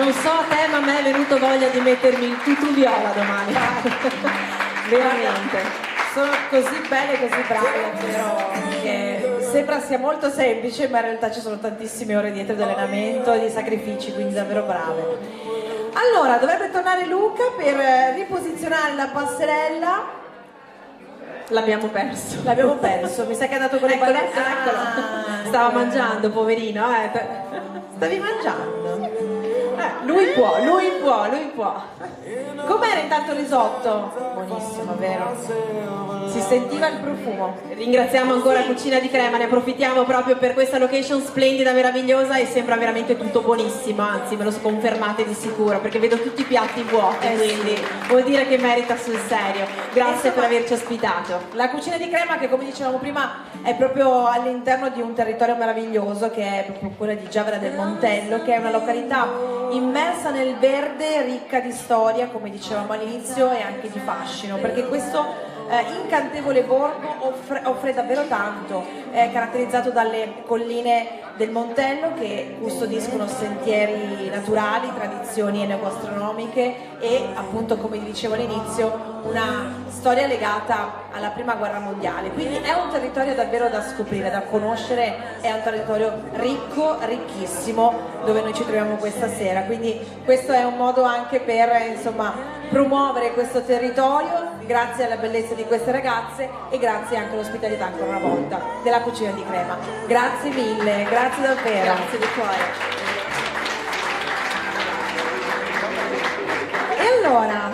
non so a te, ma a me è venuto voglia di mettermi il tutù viola domani. Veramente. Sono così belle e così brave davvero che sembra sia molto semplice, ma in realtà ci sono tantissime ore dietro di allenamento e di sacrifici, quindi davvero brave. Allora, dovrebbe tornare Luca per riposizionare la passerella. L'abbiamo perso. L'abbiamo perso, mi sa che è andato con le ballette. Eccolo. Stava mangiando, poverino. Stavi mangiando? Lui può. Com'era intanto il risotto? Buonissimo, vero? Si sentiva il profumo. Ringraziamo ancora Cucina di Crema, ne approfittiamo proprio per questa location splendida, meravigliosa, e sembra veramente tutto buonissimo, anzi me lo confermate di sicuro perché vedo tutti i piatti vuoti, quindi vuol dire che merita sul serio. Grazie per averci ospitato. La Cucina di Crema, che come dicevamo prima è proprio all'interno di un territorio meraviglioso che è proprio quella di Giavera del Montello, che è una località immersa nel verde, ricca di storia, come dicevamo all'inizio, e anche di fascino, perché questo incantevole borgo offre davvero tanto, è caratterizzato dalle colline del Montello che custodiscono sentieri naturali, tradizioni enogastronomiche e appunto, come dicevo all'inizio, una storia legata alla prima guerra mondiale, quindi è un territorio davvero da scoprire, da conoscere, è un territorio ricco, ricchissimo, dove noi ci troviamo questa sera, quindi questo è un modo anche per insomma promuovere questo territorio grazie alla bellezza di queste ragazze e grazie anche all'ospitalità ancora una volta della Cucina di Crema. Grazie mille, grazie davvero. Grazie di cuore. E allora,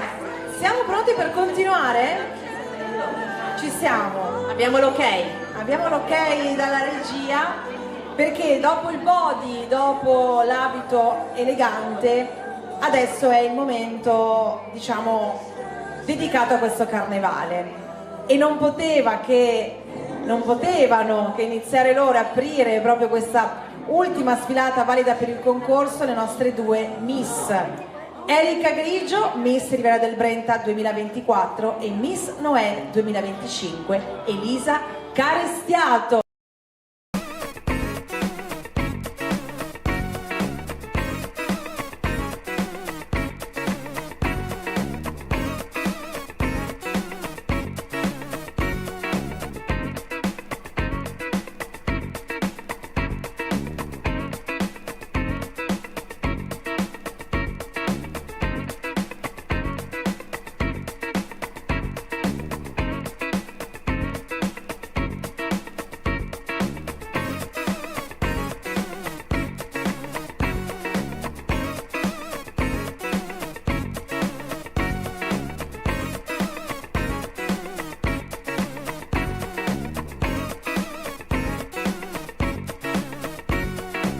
siamo pronti per continuare? Ci siamo. Abbiamo l'ok. Abbiamo l'ok dalla regia, perché dopo il body, dopo l'abito elegante, adesso è il momento, diciamo, dedicato a questo carnevale. E non potevano che iniziare loro a aprire proprio questa ultima sfilata valida per il concorso le nostre due Miss. Erika Grigio, Miss Riviera del Brenta 2024, e Miss Noel 2025, Elisa Carestiato.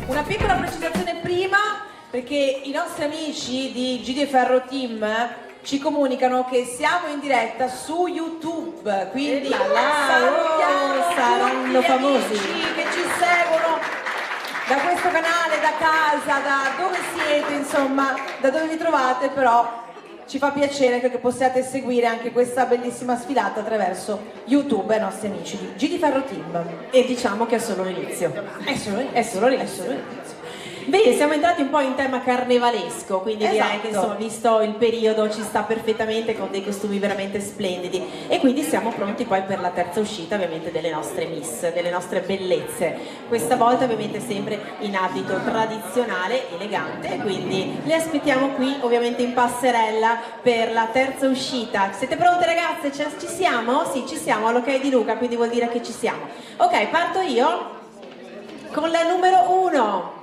Una piccola precisazione prima, perché i nostri amici di GD Ferro Team ci comunicano che siamo in diretta su YouTube, quindi saranno famosi amici che ci seguono da questo canale, da casa, da dove siete, insomma, da dove vi trovate, però ci fa piacere che possiate seguire anche questa bellissima sfilata attraverso YouTube ai nostri amici di GD Ferro Team. E diciamo che è solo l'inizio. È solo l'inizio. Bene, siamo entrati un po' in tema carnevalesco, quindi direi Esatto. che insomma, visto il periodo, ci sta perfettamente, con dei costumi veramente splendidi, e quindi siamo pronti poi per la terza uscita ovviamente delle nostre Miss, delle nostre bellezze. Questa volta ovviamente sempre in abito tradizionale, elegante, e quindi le aspettiamo qui ovviamente in passerella per la terza uscita. Siete pronte ragazze? Ci siamo? Sì, ci siamo, all'ok di Luca, quindi vuol dire che ci siamo. Ok, parto io con la numero 1.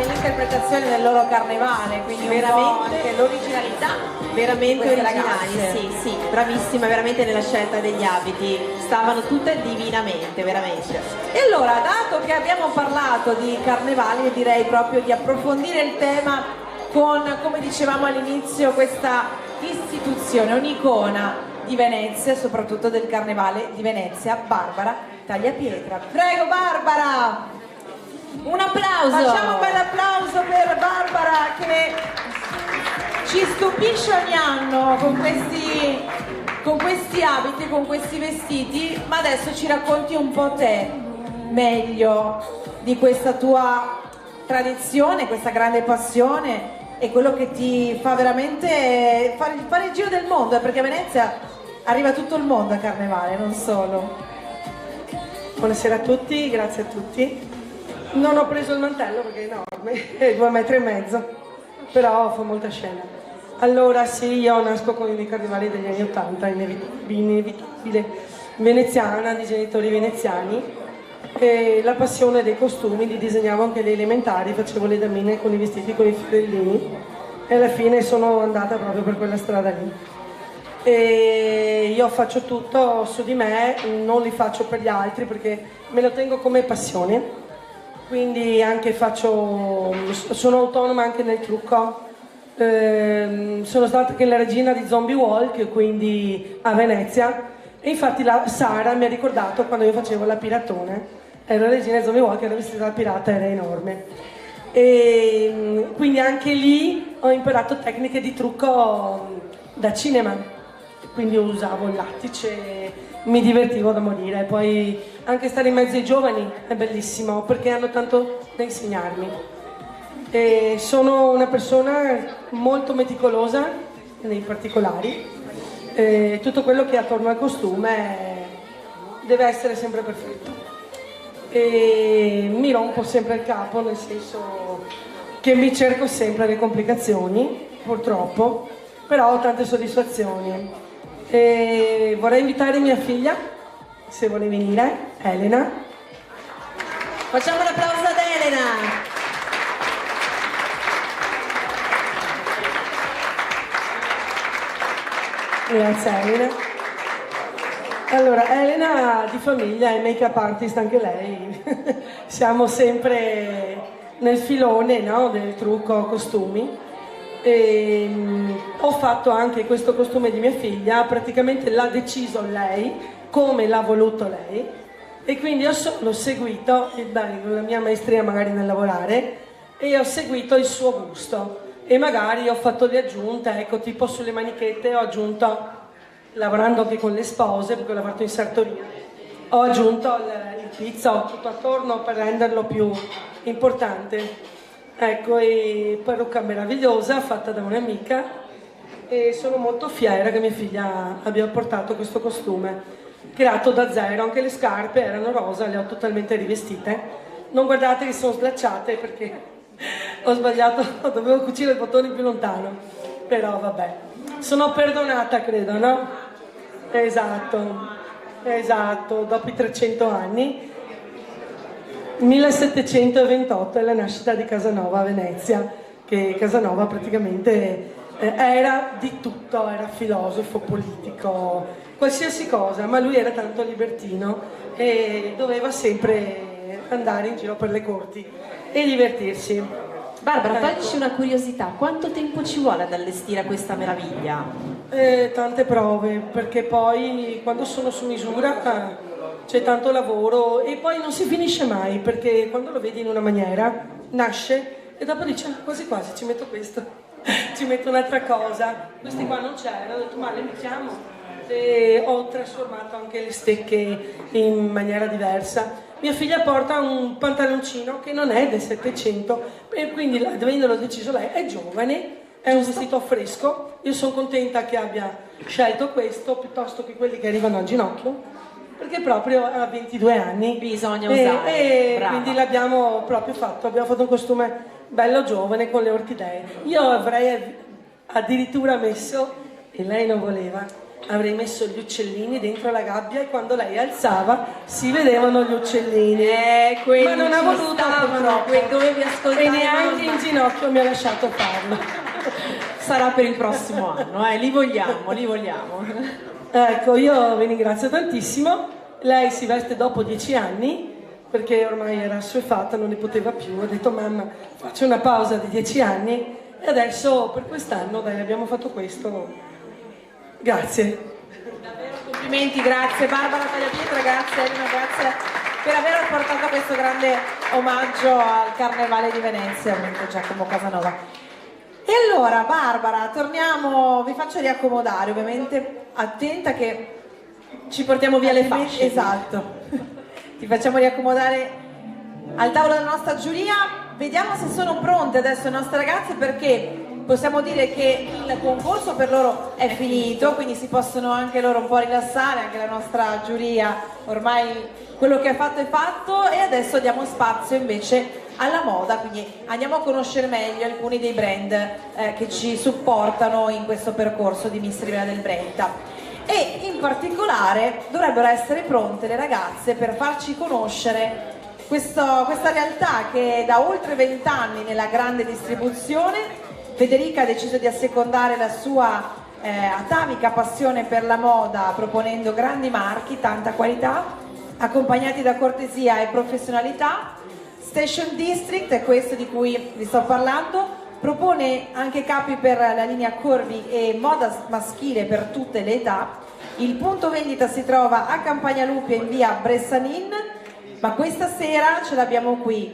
nell'interpretazione del loro carnevale, quindi veramente anche l'originalità veramente originali. Sì, sì, bravissima veramente nella scelta degli abiti, stavano tutte divinamente, veramente. E allora, dato che abbiamo parlato di carnevali, direi proprio di approfondire il tema con, come dicevamo all'inizio, questa istituzione, un'icona di Venezia, soprattutto del carnevale di Venezia, Barbara Tagliapietra. Prego Barbara! Un applauso! Facciamo un bel applauso per Barbara che ci stupisce ogni anno con questi abiti, con questi vestiti, ma adesso ci racconti un po' te meglio di questa tua tradizione, questa grande passione e quello che ti fa veramente fare il giro del mondo, perché a Venezia arriva tutto il mondo a Carnevale, non solo. Buonasera a tutti, grazie a tutti. Non ho preso il mantello perché è enorme, è 2,5 metri, però fa molta scena. Allora sì, io nasco con i carnevali degli anni 80, inevitabile, veneziana, di genitori veneziani, e la passione dei costumi, li disegnavo anche le elementari, facevo le damine con i vestiti con i fiorellini e alla fine sono andata proprio per quella strada lì. E io faccio tutto su di me, non li faccio per gli altri perché me lo tengo come passione, quindi anche sono autonoma anche nel trucco. Sono stata anche la regina di Zombie Walk, quindi a Venezia, e infatti la Sara mi ha ricordato quando io facevo la piratone, ero la regina di Zombie Walk, era vestita da pirata, era enorme, e quindi anche lì ho imparato tecniche di trucco da cinema. Quindi usavo il lattice, mi divertivo da morire. Poi anche stare in mezzo ai giovani è bellissimo perché hanno tanto da insegnarmi. E sono una persona molto meticolosa nei particolari. Tutto quello che è attorno al costume deve essere sempre perfetto. E mi rompo sempre il capo, nel senso che mi cerco sempre le complicazioni, purtroppo, però ho tante soddisfazioni. E vorrei invitare mia figlia, se vuole venire, Elena. Facciamo un applauso ad Elena. Grazie Elena. Allora, Elena di famiglia è make-up artist anche lei. Siamo sempre nel filone, no, del trucco costumi. E ho fatto anche questo costume di mia figlia, praticamente l'ha deciso lei, come l'ha voluto lei, e quindi ho solo seguito la mia maestria magari nel lavorare e ho seguito il suo gusto e magari ho fatto le aggiunte, ecco, tipo sulle manichette ho aggiunto, lavorando anche con le spose perché ho lavorato in sartoria, ho aggiunto il pizzo tutto attorno per renderlo più importante. Ecco, e parrucca meravigliosa fatta da un'amica e sono molto fiera che mia figlia abbia portato questo costume creato da zero. Anche le scarpe erano rosa, le ho totalmente rivestite. Non guardate che sono slacciate perché ho sbagliato, dovevo cucire il bottone più lontano, però vabbè, sono perdonata, credo, no? Esatto, dopo i 300 anni. 1728 è la nascita di Casanova a Venezia, che Casanova praticamente era di tutto, era filosofo, politico, qualsiasi cosa, ma lui era tanto libertino e doveva sempre andare in giro per le corti e divertirsi. Barbara, toglici una curiosità, quanto tempo ci vuole ad allestire questa meraviglia? Tante prove, perché poi quando sono su misura c'è tanto lavoro e poi non si finisce mai, perché quando lo vedi in una maniera nasce e dopo dici quasi quasi ci metto questo, ci metto un'altra cosa, questi qua non c'erano, ho detto ma le mettiamo e ho trasformato anche le stecche in maniera diversa. Mia figlia porta un pantaloncino che non è del 700 e quindi avendolo deciso lei è giovane, è un vestito fresco, io sono contenta che abbia scelto questo piuttosto che quelli che arrivano al ginocchio, perché proprio a 22 anni bisogna usare e quindi l'abbiamo proprio fatto, abbiamo fatto un costume bello giovane con le orchidee. Io avrei addirittura messo, e lei non voleva, avrei messo gli uccellini dentro la gabbia e quando lei alzava si vedevano gli uccellini. Ma non ha voluto purtroppo. Dovevi ascoltare. E neanche in ginocchio mi ha lasciato farlo. Sarà per il prossimo anno, li vogliamo, li vogliamo. Ecco, io vi ringrazio tantissimo. Lei si veste dopo 10 anni perché ormai era assuefatta, non ne poteva più. Ha detto mamma, faccio una pausa di 10 anni e adesso per quest'anno dai, abbiamo fatto questo. Grazie. Davvero complimenti, grazie Barbara Tagliapietra, grazie Elena, grazie per aver portato questo grande omaggio al Carnevale di Venezia, ovviamente Giacomo Casanova. E allora Barbara, torniamo, vi faccio riaccomodare, ovviamente attenta che ci portiamo via le fasce. Esatto, ti facciamo riaccomodare al tavolo della nostra giuria, vediamo se sono pronte adesso le nostre ragazze, perché possiamo dire che il concorso per loro è finito, quindi si possono anche loro un po' rilassare, anche la nostra giuria ormai quello che ha fatto è fatto, e adesso diamo spazio invece alla moda, quindi andiamo a conoscere meglio alcuni dei brand che ci supportano in questo percorso di Miss Rivera del Brenta, e in particolare dovrebbero essere pronte le ragazze per farci conoscere questa realtà che da oltre 20 anni nella grande distribuzione. Federica ha deciso di assecondare la sua atavica passione per la moda proponendo grandi marchi, tanta qualità, accompagnati da cortesia e professionalità. Station District è questo di cui vi sto parlando, propone anche capi per la linea curvy e moda maschile per tutte le età. Il punto vendita si trova a Campagnalupi in via Bressanin, ma questa sera ce l'abbiamo qui.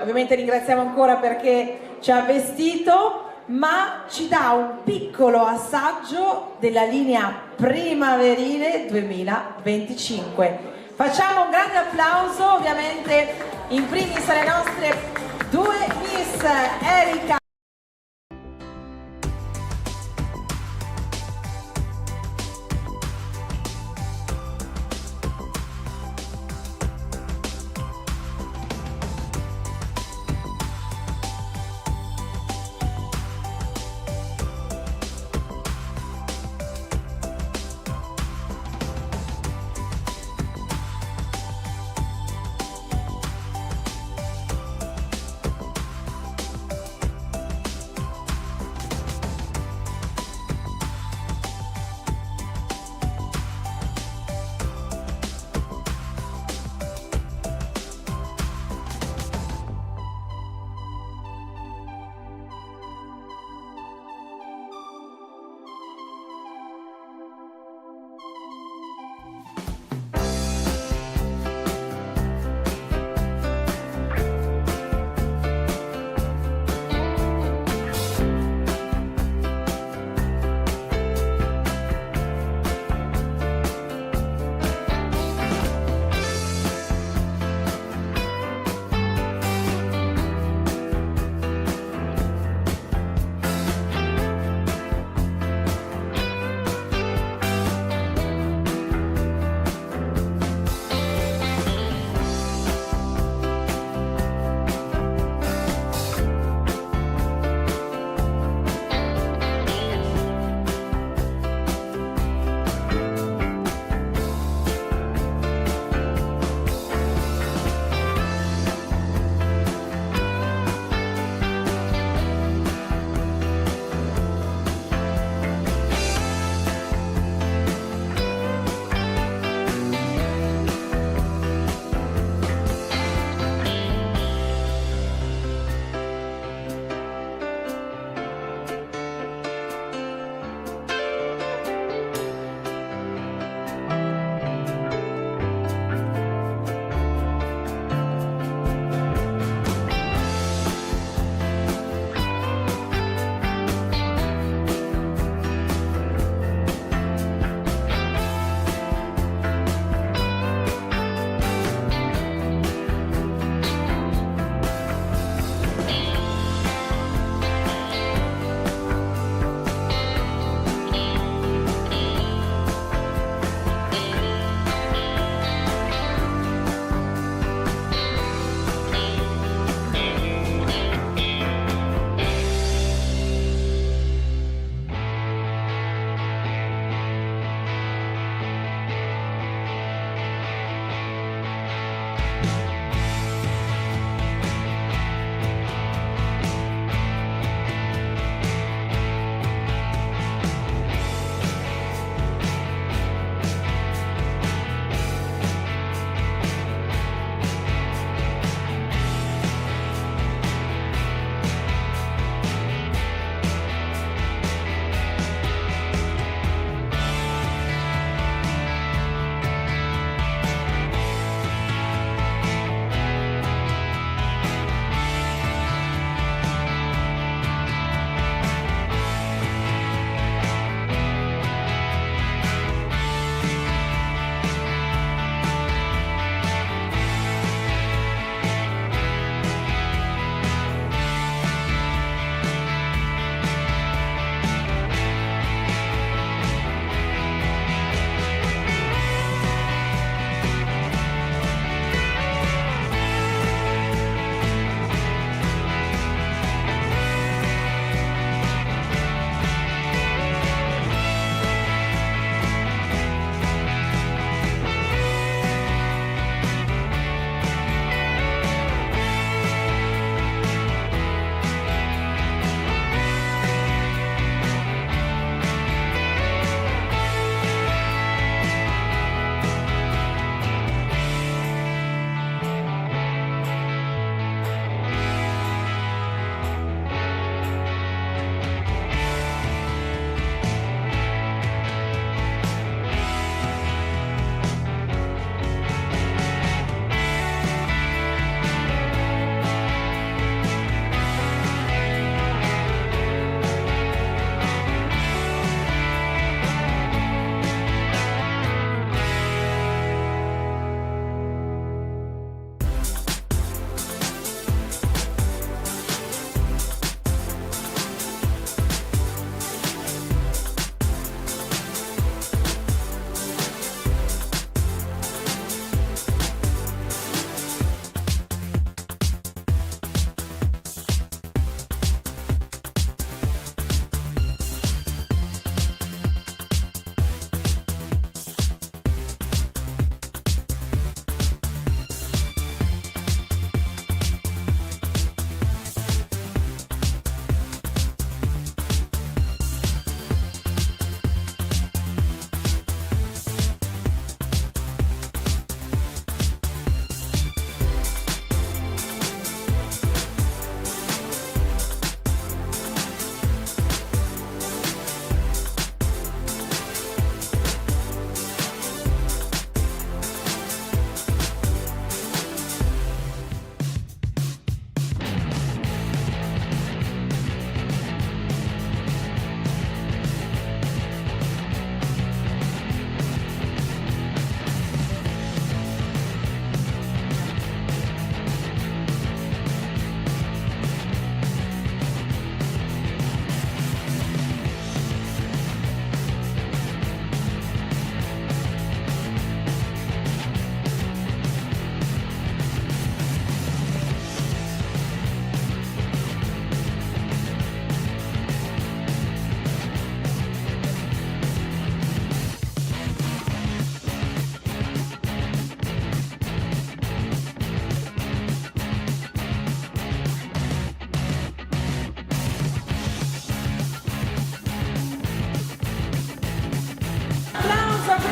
Ovviamente ringraziamo ancora perché ci ha vestito, ma ci dà un piccolo assaggio della linea primaverile 2025. Facciamo un grande applauso ovviamente in primis alle nostre due Miss Erika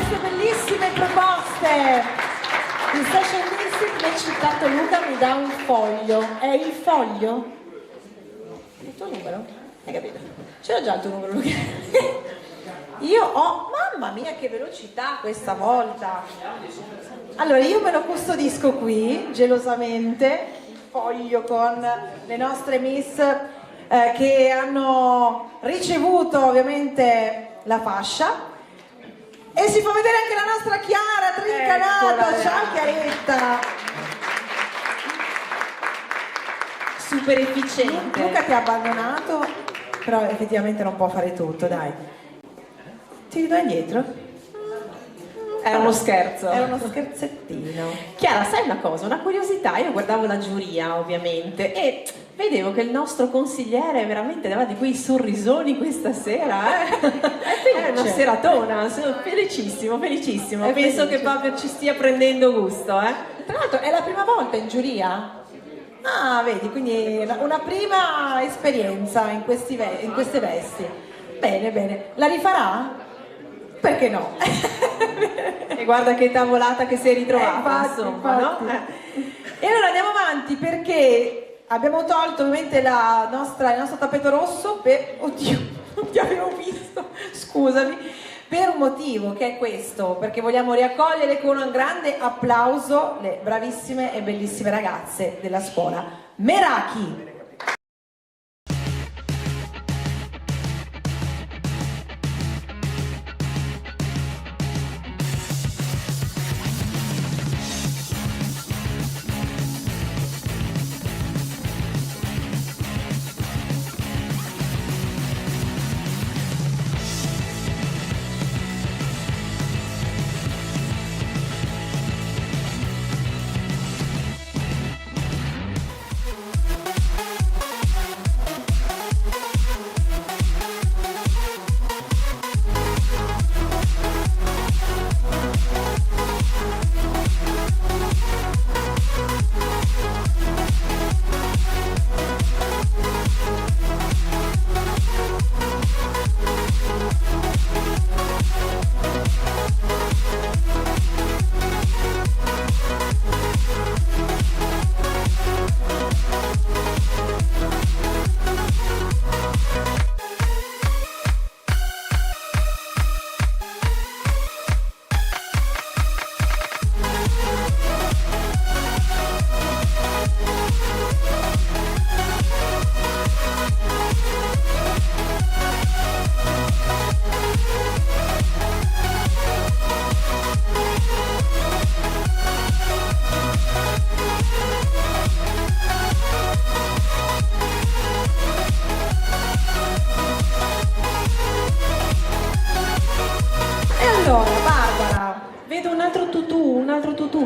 queste bellissime proposte. Il Social Mystic mi ha citato Luca, mi dà un foglio. È il foglio? Il tuo numero? Hai capito? C'era già il tuo numero, Luca. Io ho, mamma mia che velocità questa volta. Allora io me lo custodisco qui gelosamente, foglio con le nostre miss che hanno ricevuto ovviamente la fascia, e si fa vedere anche la nostra Chiara Trincanata. Ciao Chiaretta, super efficiente. Luca ti ha abbandonato, però effettivamente non può fare tutto, dai. Ti ridò indietro? Era uno scherzo. Era uno scherzettino. Chiara, sai una cosa? Una curiosità. Io guardavo la giuria, ovviamente, e vedevo che il nostro consigliere veramente dava di quei sorrisoni questa sera. È una seratona. Sono felicissimo, felicissimo. Penso che proprio ci stia prendendo gusto. Tra l'altro è la prima volta in giuria? Ah, vedi, quindi una prima esperienza in queste vesti. Bene, bene. La rifarà? Perché no? E guarda che tavolata che si è ritrovata, insomma, infatti. No? E allora andiamo avanti, perché abbiamo tolto ovviamente il nostro tappeto rosso per... Oddio, non ti avevo visto, scusami, per un motivo, che è questo, perché vogliamo riaccogliere con un grande applauso le bravissime e bellissime ragazze della scuola Meraki.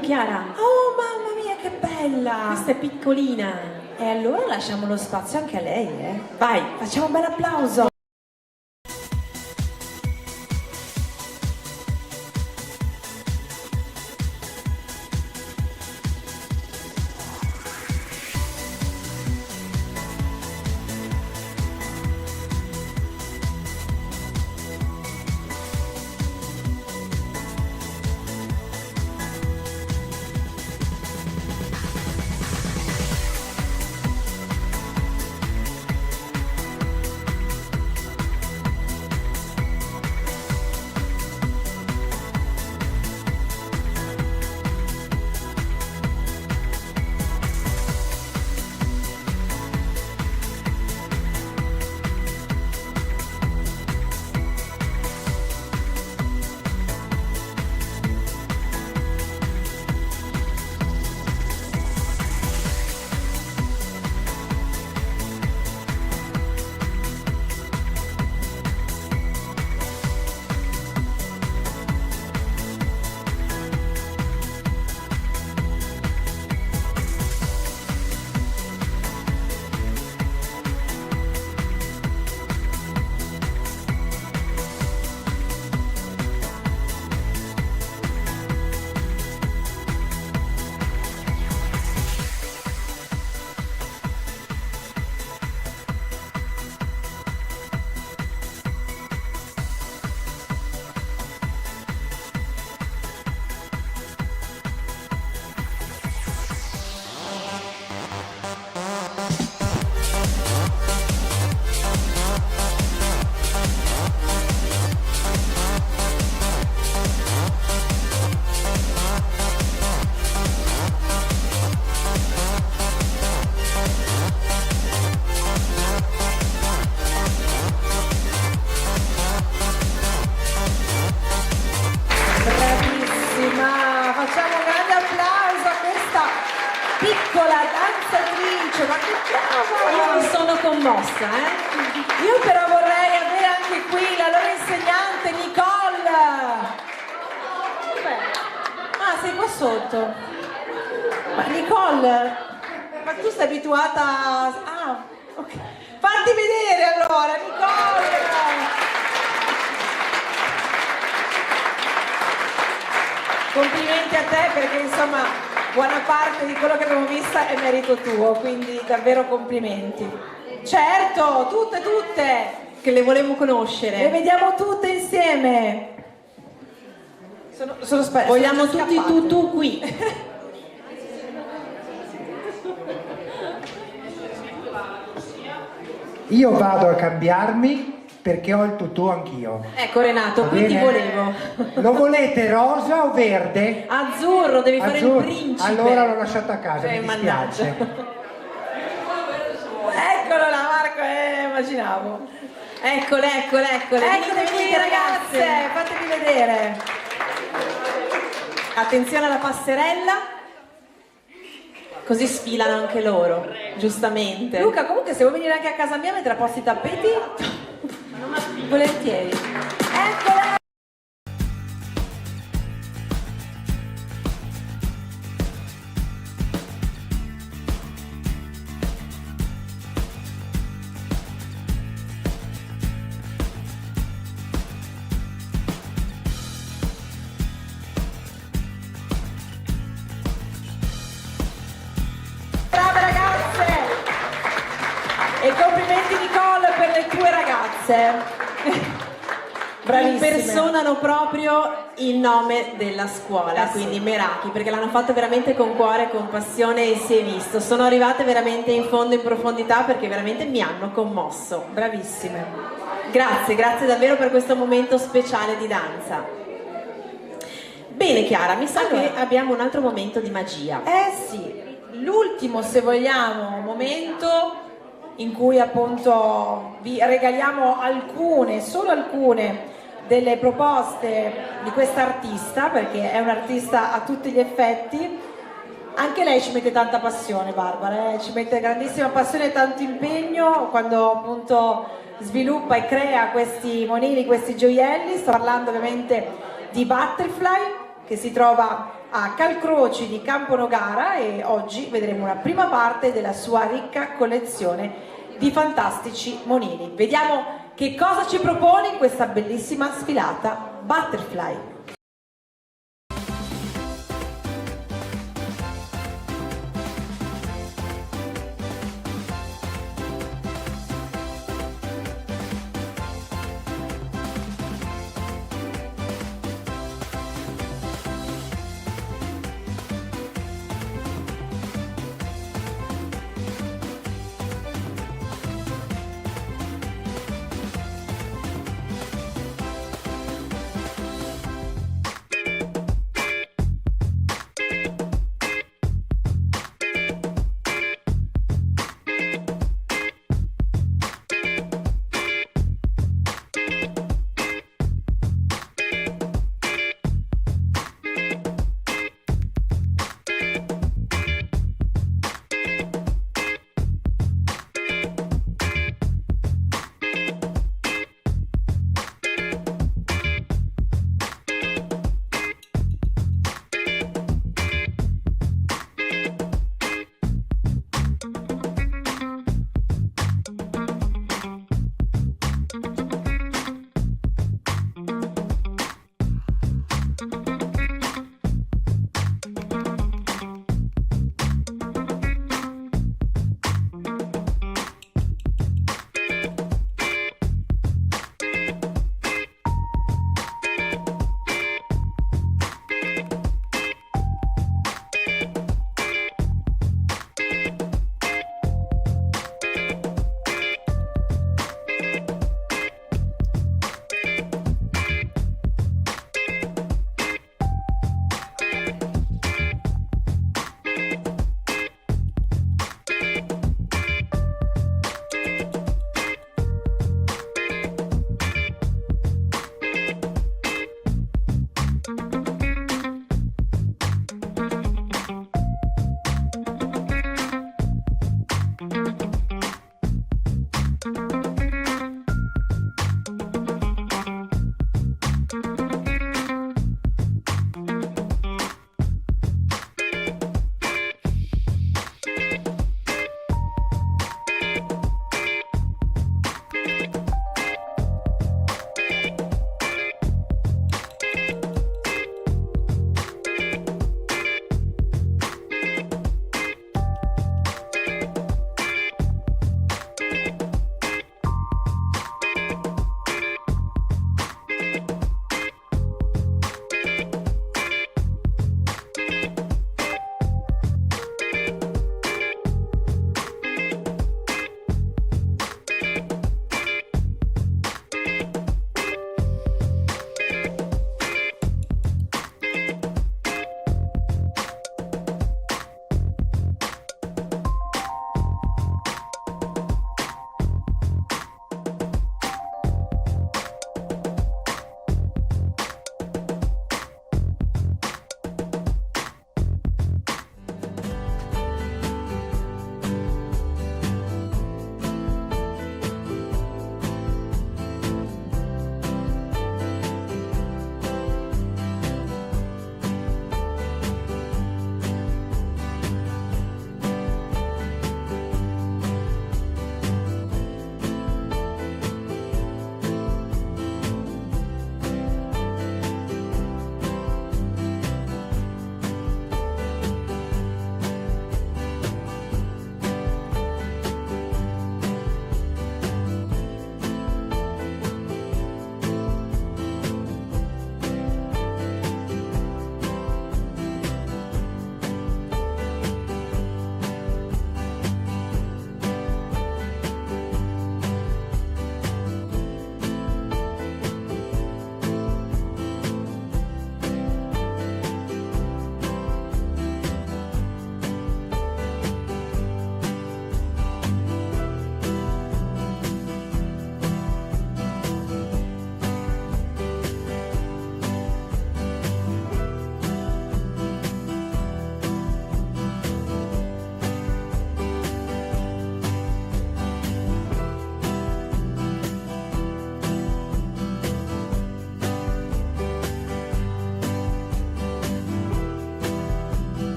Chiara. Oh mamma mia che bella! Questa è piccolina. E allora lasciamo lo spazio anche a lei, Vai, facciamo un bel applauso. piccola danzatrice, ma che brava! Io mi sono commossa, Io però vorrei avere anche qui la loro insegnante Nicole. Ah, sei qua sotto. Ma Nicole, ma tu sei abituata a... Ah, ok. Fatti vedere allora, Nicole! Complimenti a te perché insomma buona parte di quello che abbiamo visto è merito tuo, quindi davvero complimenti. Certo, tutte che le volevo conoscere. Le vediamo tutte insieme. Vogliamo tutti tu qui. Io vado a cambiarmi perché ho il tutù anch'io. Ecco Renato, quindi volevo. Lo volete rosa o verde? Azzurro, devi fare il principe. Allora l'ho lasciato a casa, mi mannaggia. dispiace. Eccolo là Marco, immaginavo. Eccole. Venite ragazze, fatevi vedere. Attenzione alla passerella. Così sfilano anche loro, giustamente. Luca, comunque se vuoi venire anche a casa mia mentre posti i tappeti, volentieri. Eccola! E complimenti Nicole per le tue ragazze. Impersonano proprio il nome della scuola, quindi Meraki, perché l'hanno fatto veramente con cuore, con passione e si è visto. Sono arrivate veramente in fondo, in profondità, perché veramente mi hanno commosso. Bravissime. Grazie davvero per questo momento speciale di danza. Bene Chiara, mi sa che abbiamo un altro momento di magia. Sì, l'ultimo se vogliamo momento in cui appunto vi regaliamo solo alcune delle proposte di questa artista, perché è un'artista a tutti gli effetti. Anche lei ci mette tanta passione, Barbara, ci mette grandissima passione e tanto impegno quando appunto sviluppa e crea questi monili, questi gioielli. Sto parlando ovviamente di Butterfly, che si trova a Calcroci di Campo Nogara, e oggi vedremo una prima parte della sua ricca collezione di fantastici monili. Vediamo che cosa ci propone in questa bellissima sfilata Butterfly.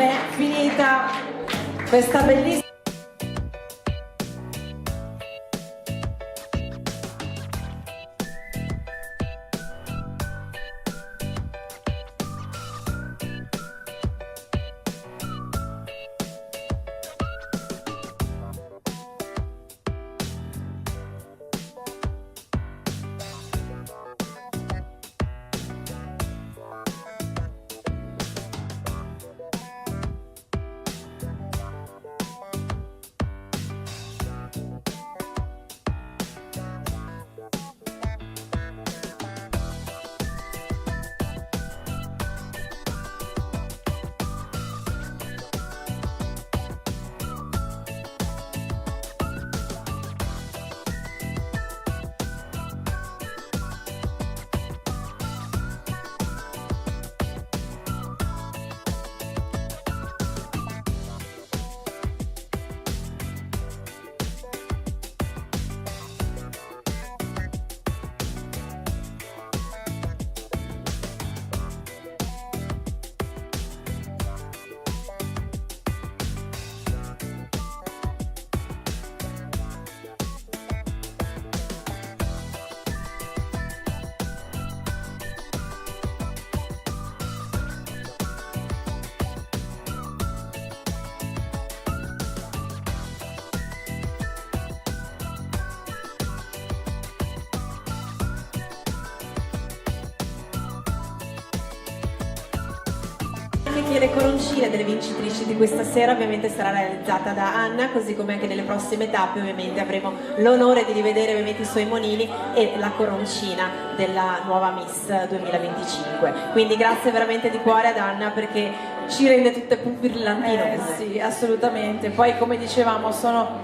è finita questa bellissima... Che le coroncine delle vincitrici di questa sera ovviamente sarà realizzata da Anna, così come anche nelle prossime tappe ovviamente avremo l'onore di rivedere ovviamente i suoi monini e la coroncina della nuova Miss 2025. Quindi grazie veramente di cuore ad Anna perché ci rende tutte più brillantinose. Sì, assolutamente. Poi come dicevamo sono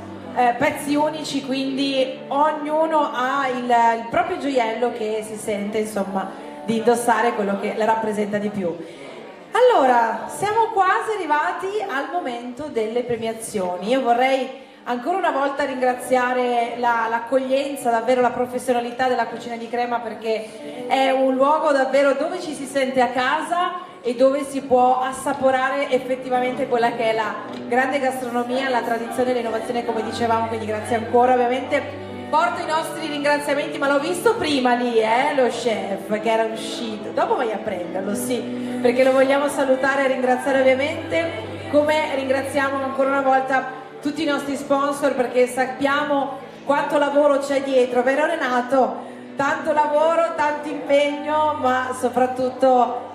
pezzi unici, quindi ognuno ha il proprio gioiello che si sente insomma di indossare, quello che la rappresenta di più. Allora, siamo quasi arrivati al momento delle premiazioni. Io vorrei ancora una volta ringraziare l'accoglienza, davvero la professionalità della Cucina di Crema, perché è un luogo davvero dove ci si sente a casa e dove si può assaporare effettivamente quella che è la grande gastronomia, la tradizione e l'innovazione, come dicevamo, quindi grazie ancora. Ovviamente porto i nostri ringraziamenti, ma l'ho visto prima lì, lo chef che era uscito, dopo vai a prenderlo, sì, perché lo vogliamo salutare e ringraziare ovviamente, come ringraziamo ancora una volta tutti i nostri sponsor, perché sappiamo quanto lavoro c'è dietro, vero Renato? Tanto lavoro, tanto impegno, ma soprattutto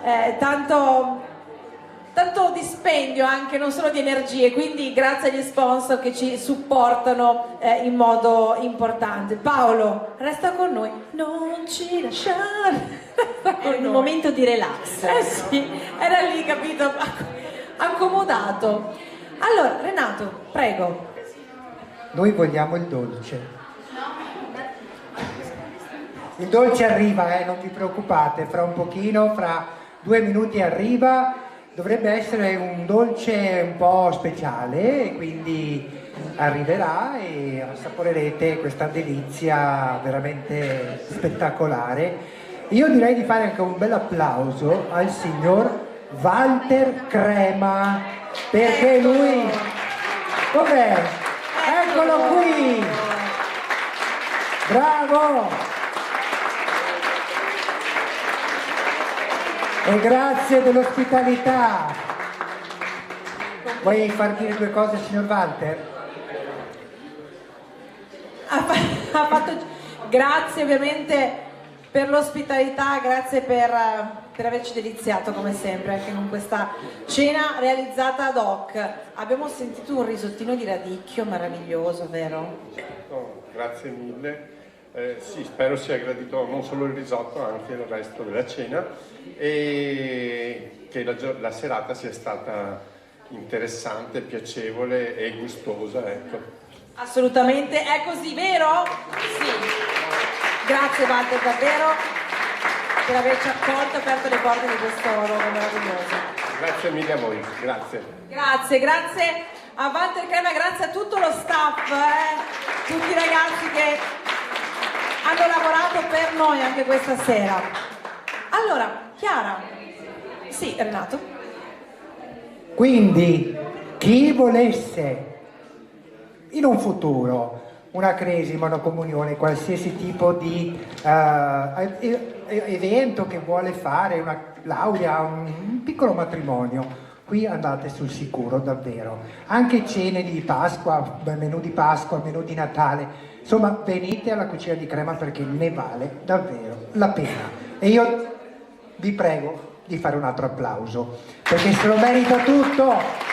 tanto dispendio anche, non solo di energie, quindi grazie agli sponsor che ci supportano in modo importante. Paolo, resta con noi, non ci lasciare. È un momento di relax. Sì, era lì, capito, accomodato. Allora, Renato, prego. Noi vogliamo il dolce. Il dolce arriva, non vi preoccupate, fra un pochino, fra 2 minuti arriva. Dovrebbe essere un dolce un po' speciale, quindi arriverà e assaporerete questa delizia veramente spettacolare. Io direi di fare anche un bel applauso al signor Walter Crema, perché lui... Dov'è? Eccolo qui! Bravo! E grazie dell'ospitalità. Vuoi far dire 2 cose, signor Walter? Grazie ovviamente per l'ospitalità, grazie per averci deliziato come sempre anche con questa cena realizzata ad hoc. Abbiamo sentito un risottino di radicchio meraviglioso, vero? Oh, grazie mille. Sì, spero sia gradito non solo il risotto, anche il resto della cena, e che la serata sia stata interessante, piacevole e gustosa, ecco. Assolutamente, è così, vero? Sì. Grazie Walter davvero per averci accolto e aperto le porte di questo luogo meraviglioso. Grazie mille a voi, grazie. Grazie a Walter Crema, grazie a tutto lo staff, tutti i ragazzi che hanno lavorato per noi anche questa sera. Allora, Chiara. Sì, Renato. Quindi chi volesse in un futuro una cresima, una comunione, qualsiasi tipo di evento che vuole fare, una laurea, un piccolo matrimonio, qui andate sul sicuro davvero. Anche cene di Pasqua, menù di Pasqua, menù di Natale, insomma venite alla Cucina di Crema perché ne vale davvero la pena. E io vi prego di fare un altro applauso perché se lo merita tutto.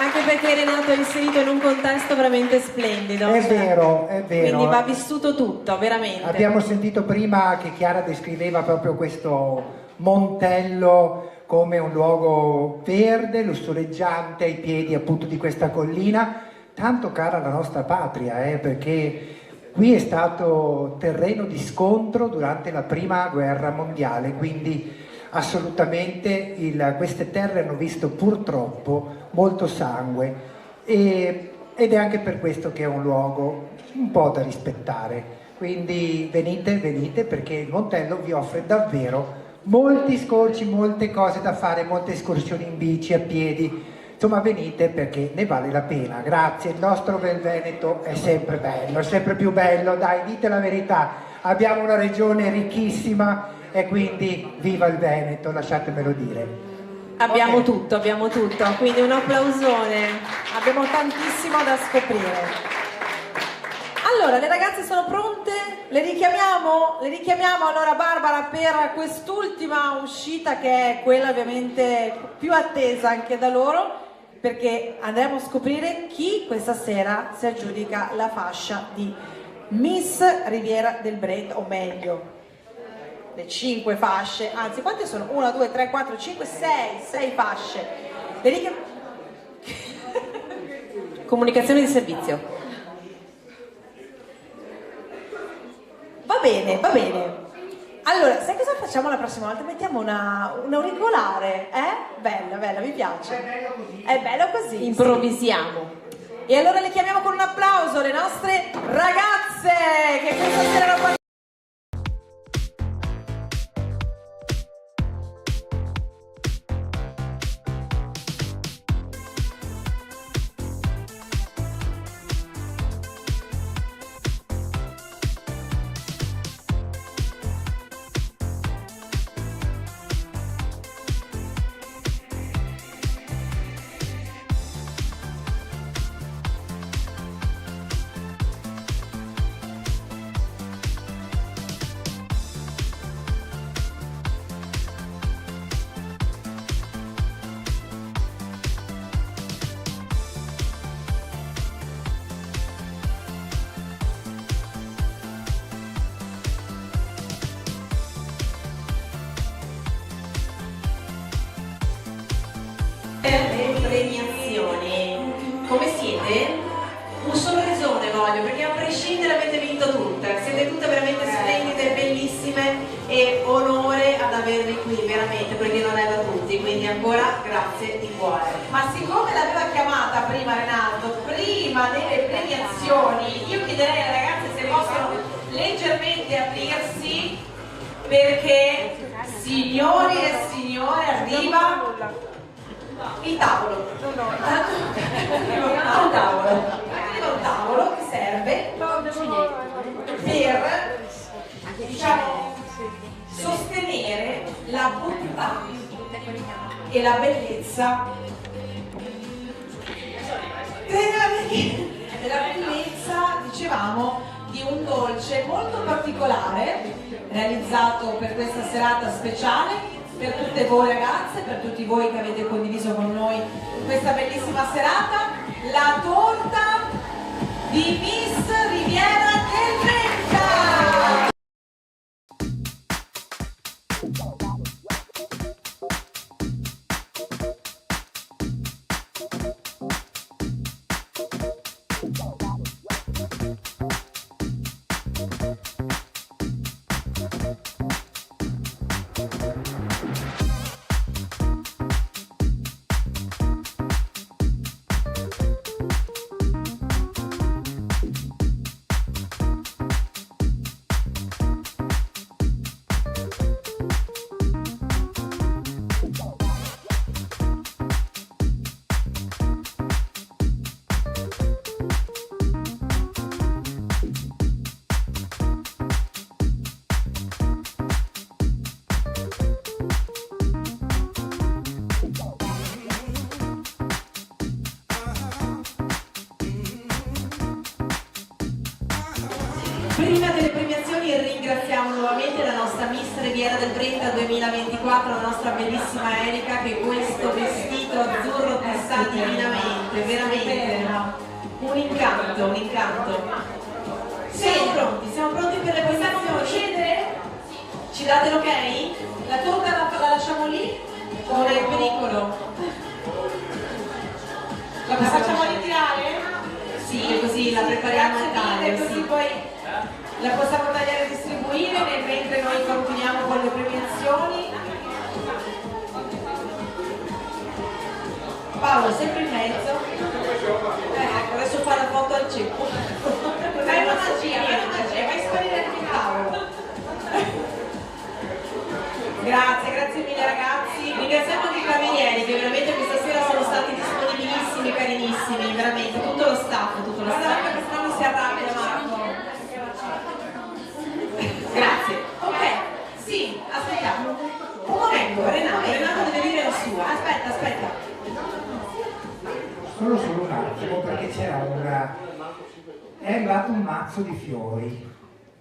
Anche perché Renato è inserito in un contesto veramente splendido. È vero, è vero. Quindi va vissuto tutto, veramente. Abbiamo sentito prima che Chiara descriveva proprio questo Montello come un luogo verde, lussureggiante ai piedi appunto di questa collina, tanto cara alla nostra patria, perché qui è stato terreno di scontro durante la prima guerra mondiale, quindi assolutamente queste terre hanno visto purtroppo molto sangue ed è anche per questo che è un luogo un po' da rispettare. Quindi venite perché il Montello vi offre davvero molti scorci, molte cose da fare, molte escursioni in bici, a piedi. Insomma venite perché ne vale la pena. Grazie, il nostro bel Veneto è sempre bello, è sempre più bello, dai, dite la verità. Abbiamo una regione ricchissima e quindi viva il Veneto, lasciatemelo dire. Abbiamo tutto, quindi un applausone, abbiamo tantissimo da scoprire. Allora, le ragazze sono pronte? Le richiamiamo? Allora Barbara per quest'ultima uscita che è quella ovviamente più attesa anche da loro, perché andremo a scoprire chi questa sera si aggiudica la fascia di Miss Riviera del Brenta, o meglio le 5 fasce, anzi quante sono? 1, 2, 3, 4, 5, 6 fasce. Comunicazione di servizio. Va bene. Allora, sai cosa facciamo la prossima volta? Mettiamo un auricolare, Bella, mi piace. È bello così. Improvvisiamo. E allora le chiamiamo con un applauso le nostre ragazze che questa sera hanno fatto. Le premiazioni, come siete? Un sorrisone voglio, perché a prescindere avete vinto tutte, siete tutte veramente splendide, bellissime e onore ad avervi qui veramente, perché non è da tutti, quindi ancora grazie di cuore. Ma siccome l'aveva chiamata prima Renato, prima delle premiazioni, io chiederei alle ragazze se possono leggermente aprirsi, perché signori e signore arriva il tavolo. Arriva un tavolo che serve per, diciamo, sostenere la bontà e la bellezza dicevamo, di un dolce molto particolare realizzato per questa serata speciale per tutte voi ragazze, per tutti voi che avete condiviso con noi questa bellissima serata, la torta di Miss Riviera del Brenta! Prima delle premiazioni ringraziamo nuovamente la nostra Miss Riviera del Brenta 2024, la nostra bellissima Erika, che questo vestito azzurro ti sta divinamente, veramente un incanto, un incanto. Siamo pronti per le premiazioni? Ci date l'ok? La torta la lasciamo lì? Non è in pericolo? La facciamo ritirare? Sì, così la prepariamo al taglio, così poi la possiamo tagliare e distribuire mentre noi continuiamo con le premiazioni. Paolo, sempre in mezzo. Ecco, adesso fa la foto al ceppo. Fai una magia, vai a sparire anche il tavolo. Grazie mille ragazzi. Ringraziamo anche i camerieri che veramente questa sera sono stati disponibilissimi, carinissimi, veramente, tutto lo staff. Perché sennò mi si arrabbia Marco. Grazie. Ok, sì, aspettiamo. Un momento, Renato deve dire la sua. Aspetta. Solo un attimo, perché c'era è arrivato un mazzo di fiori,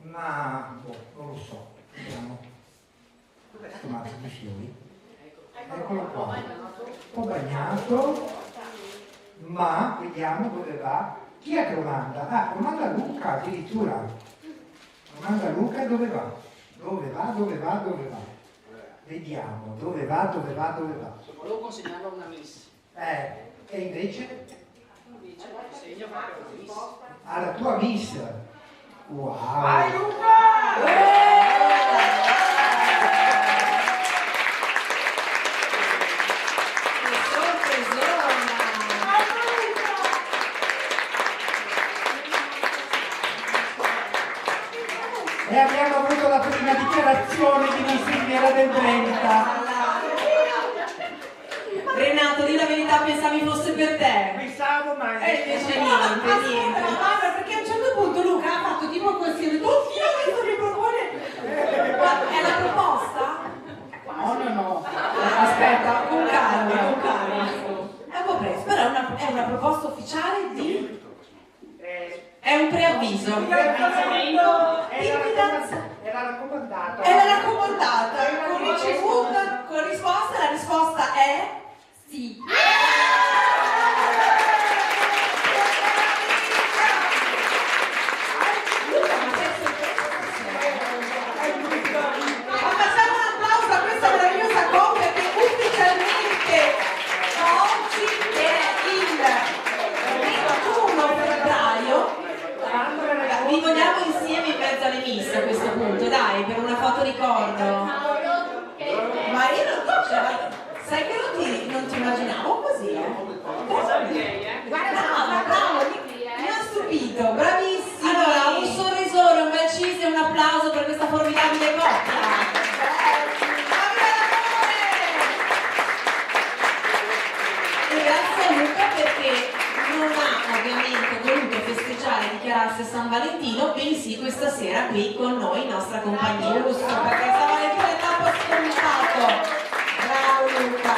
ma non lo so, vediamo. Questo mazzo di fiori, eccolo qua, un po' bagnato, ma vediamo dove va. Chi è che lo manda? Ah, lo manda Luca addirittura. Lo manda Luca, dove va? Dove va? Vediamo, dove va? Volevo consegnarlo a una miss. E invece? Segno fare una miss. Ah, la tua miss. Wow. Vai Luca! E abbiamo avuto la prima dichiarazione di Miss Riviera del Brenta. Renato, di la verità, pensavi fosse per te. Pensavo, ma invece niente. Ma perché a un certo punto Luca ha fatto tipo così, ha detto, oddio, questo mi propone. Ma è la proposta? No. Aspetta, con calma. È un po' presto, però è una proposta ufficiale di... È un preavviso. Era raccomandata. Con ricevuta, con risposta, la risposta è sì. Ma facciamo un applauso a questa meravigliosa coppia che ufficialmente oggi è il 21 febbraio. Vi vogliamo insieme in mezzo alle miss a questo punto, dai, per una foto ricordo. Ma io sai che non ti immaginavo così, Bravo, mi ha stupito, bravissimo. Allora, un sorrisone, un bel cheese e un applauso per questa formidabile coppia. E grazie a Luca perché non ha ovviamente voluto festeggiare e dichiararsi a San Valentino, bensì questa sera qui con noi in nostra compagnia, giusto? Perché San Valentino è troppo scontato. Bravo Luca.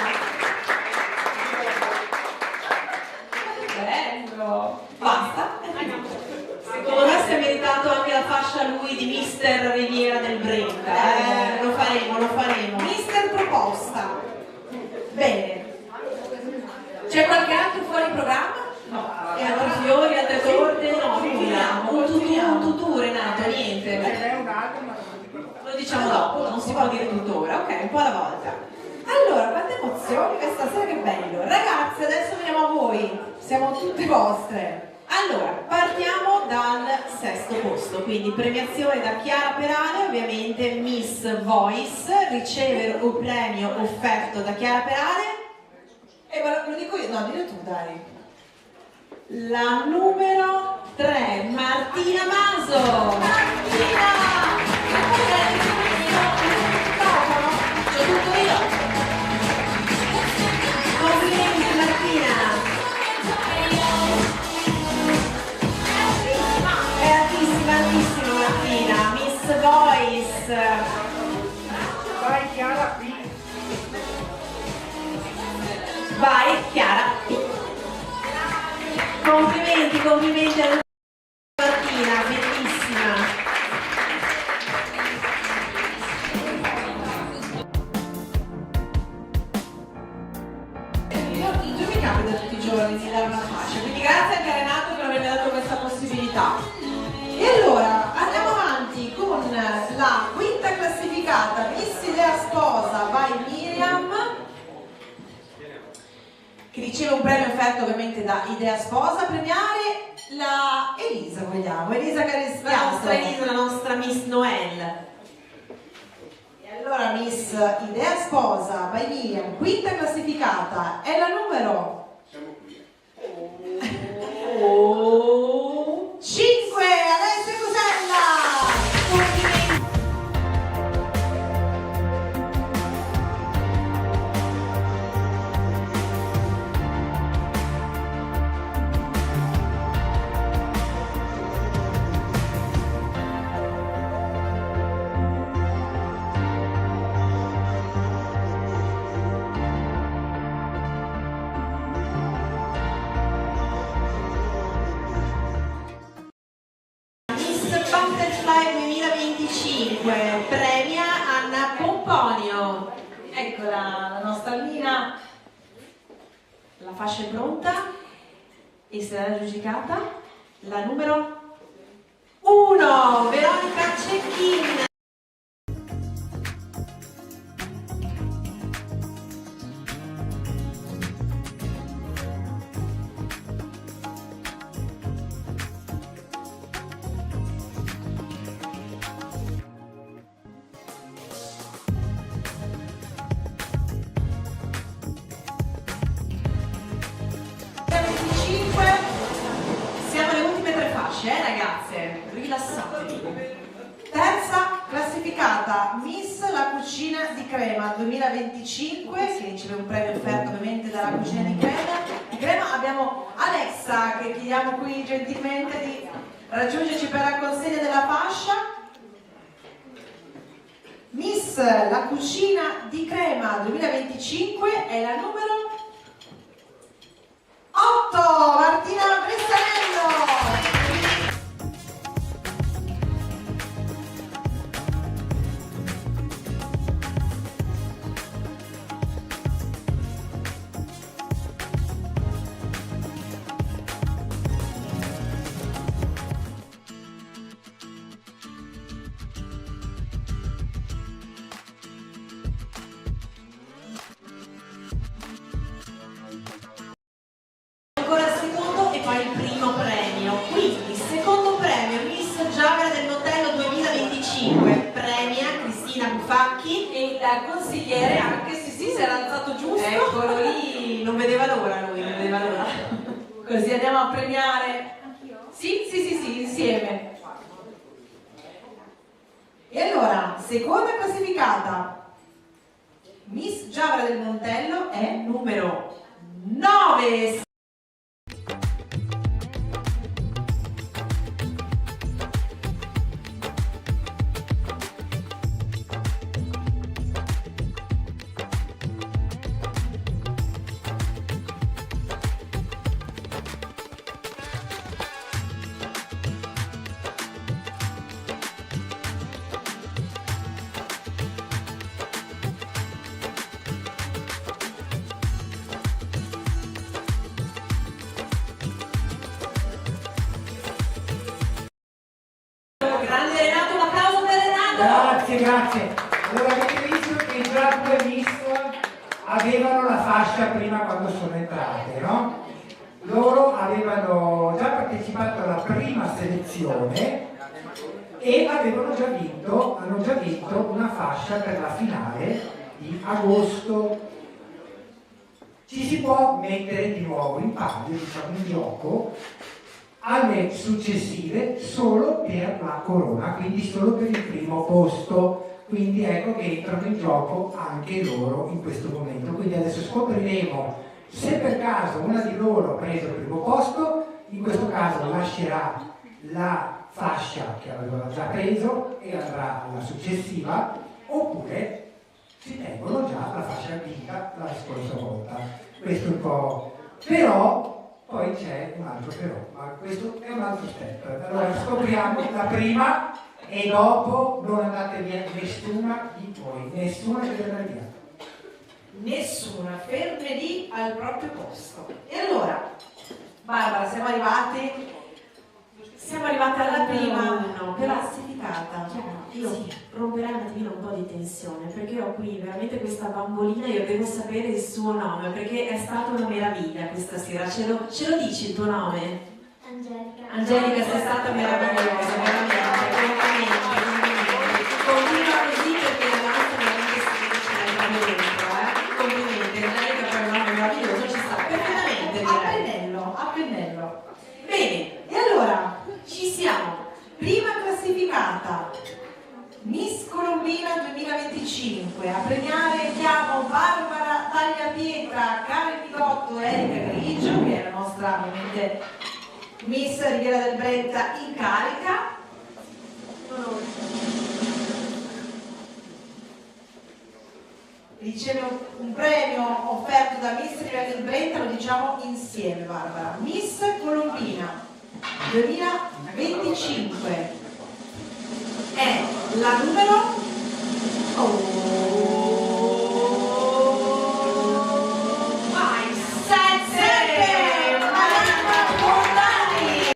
Bello. Basta? Secondo me si è meritato anche la fascia lui di Mister Riviera del Brenta. Lo faremo. Mister proposta. Bene. C'è qualche altro fuori programma? No. E altri fiori, altre torte? No, nulla. Un tutù, Renato, niente. Lo diciamo dopo, non si può dire tutto ora, ok, un po' alla volta. Allora, quante emozioni questa sera, che bello. Ragazze, adesso veniamo a voi, siamo tutte vostre. Allora, partiamo dal sesto posto, quindi premiazione da Chiara Perale, ovviamente Miss Voice, riceve un premio offerto da Chiara Perale. E lo dico io, no, dillo tu, dai. La numero 3, Martina Maso. Martina! C'ho tutto io. Complimenti Martina. È altissima Martina. Miss Voice. Vai Chiara P. Vai Chiara P. Complimenti a Martina, bellissima. dare una fascia, quindi grazie anche a Renato per avermi dato questa possibilità. E allora andiamo avanti con la quinta classificata, Miss Idea Sposa by Miriam, che riceve un premio offerto ovviamente da Idea Sposa, a premiare la Elisa, vogliamo, Elisa Carestia, la nostra Elisa, la nostra Miss Noel. E allora Miss Idea Sposa by Miriam, quinta classificata, è la numero 5, Alessia Cosella. Complimenti. Butterfly 2025 premia Anna Pomponio. Eccola la nostra Almina, la fascia è pronta e sarà giudicata la numero 1, Veronica Cecchin. Siamo alle ultime 3 fasce, ragazze, rilassatevi. Terza classificata, Miss La Cucina di Crema 2025, che riceve un premio offerto ovviamente dalla Cucina di Crema. Abbiamo Alexa, che chiediamo qui gentilmente di raggiungerci per la consegna della fascia. Miss La Cucina di Crema 2025 è la numero 8, Martina Bressanello. Ancora il secondo e poi il primo premio. Quindi, secondo premio, Miss Giavera del Motello 2025, premia Cristina Bufacchi e il consigliere anche, sì, si era alzato giusto. Eccolo lì, non vedeva l'ora lui, non vedeva l'ora. Così andiamo a premiare. Sì, insieme. E allora, seconda classificata, Miss Giavera del Montello è numero 9. Grande Renato, un applauso per Renato! Grazie. Allora avete visto che già 2 Miss avevano la fascia prima quando sono entrate, no? Loro avevano già partecipato alla prima selezione e hanno già vinto una fascia per la finale di agosto. Ci si può mettere di nuovo in palio, diciamo in gioco, alle successive solo per la corona, quindi solo per il primo posto. Quindi ecco che entrano in gioco anche loro in questo momento. Quindi adesso scopriremo se per caso una di loro ha preso il primo posto, in questo caso lascerà la fascia che aveva già preso e andrà alla successiva, oppure si tengono già la fascia vinta la scorsa volta. Questo è un po'... però poi c'è un altro però, ma questo è un altro step. Allora scopriamo la prima e dopo non andate via nessuna di voi, nessuna che andrà via. Nessuna, ferme lì al proprio posto. E allora, Barbara, siamo arrivate alla prima classificata. Io romperei un attimino un po' di tensione, perché ho qui veramente questa bambolina, io devo sapere il suo nome, perché è stata una meraviglia questa sera. Ce lo dici il tuo nome? Angelica. Angelica, sei stata meravigliosa, veramente, complimenti. Continua così perché la nostra veramente si ce l'hai proprio dentro, Complimenti, Angelica per un nome meraviglioso, ci sta perfettamente, direi. A pennello. Bene, e allora ci siamo. Prima classificata, Miss Colombina 2025. A premiare chiamo Barbara Tagliapietra, Karen Pigotto e Erika Grigio, che è la nostra ovviamente Miss Riviera del Brenta in carica. Riceve un premio offerto da Miss Riviera del Brenta, lo diciamo insieme, Barbara. Miss Colombina 2025 è la numero vai 7 Marianna Portani.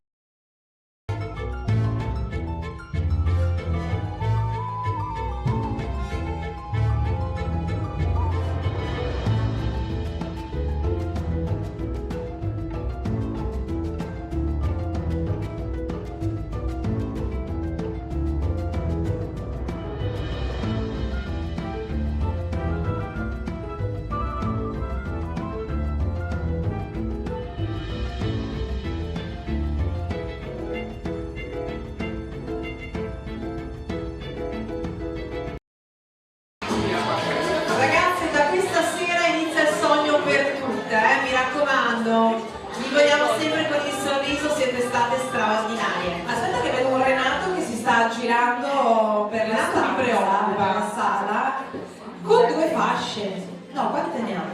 Ragazzi, da questa sera inizia il sogno per tutte, mi raccomando, vi vogliamo sempre con il sorriso, siete state straordinarie. Aspetta che vedo un Renato che si sta girando per la sala, mi preoccupa la sala, con 2 fasce. No, quante ne ha?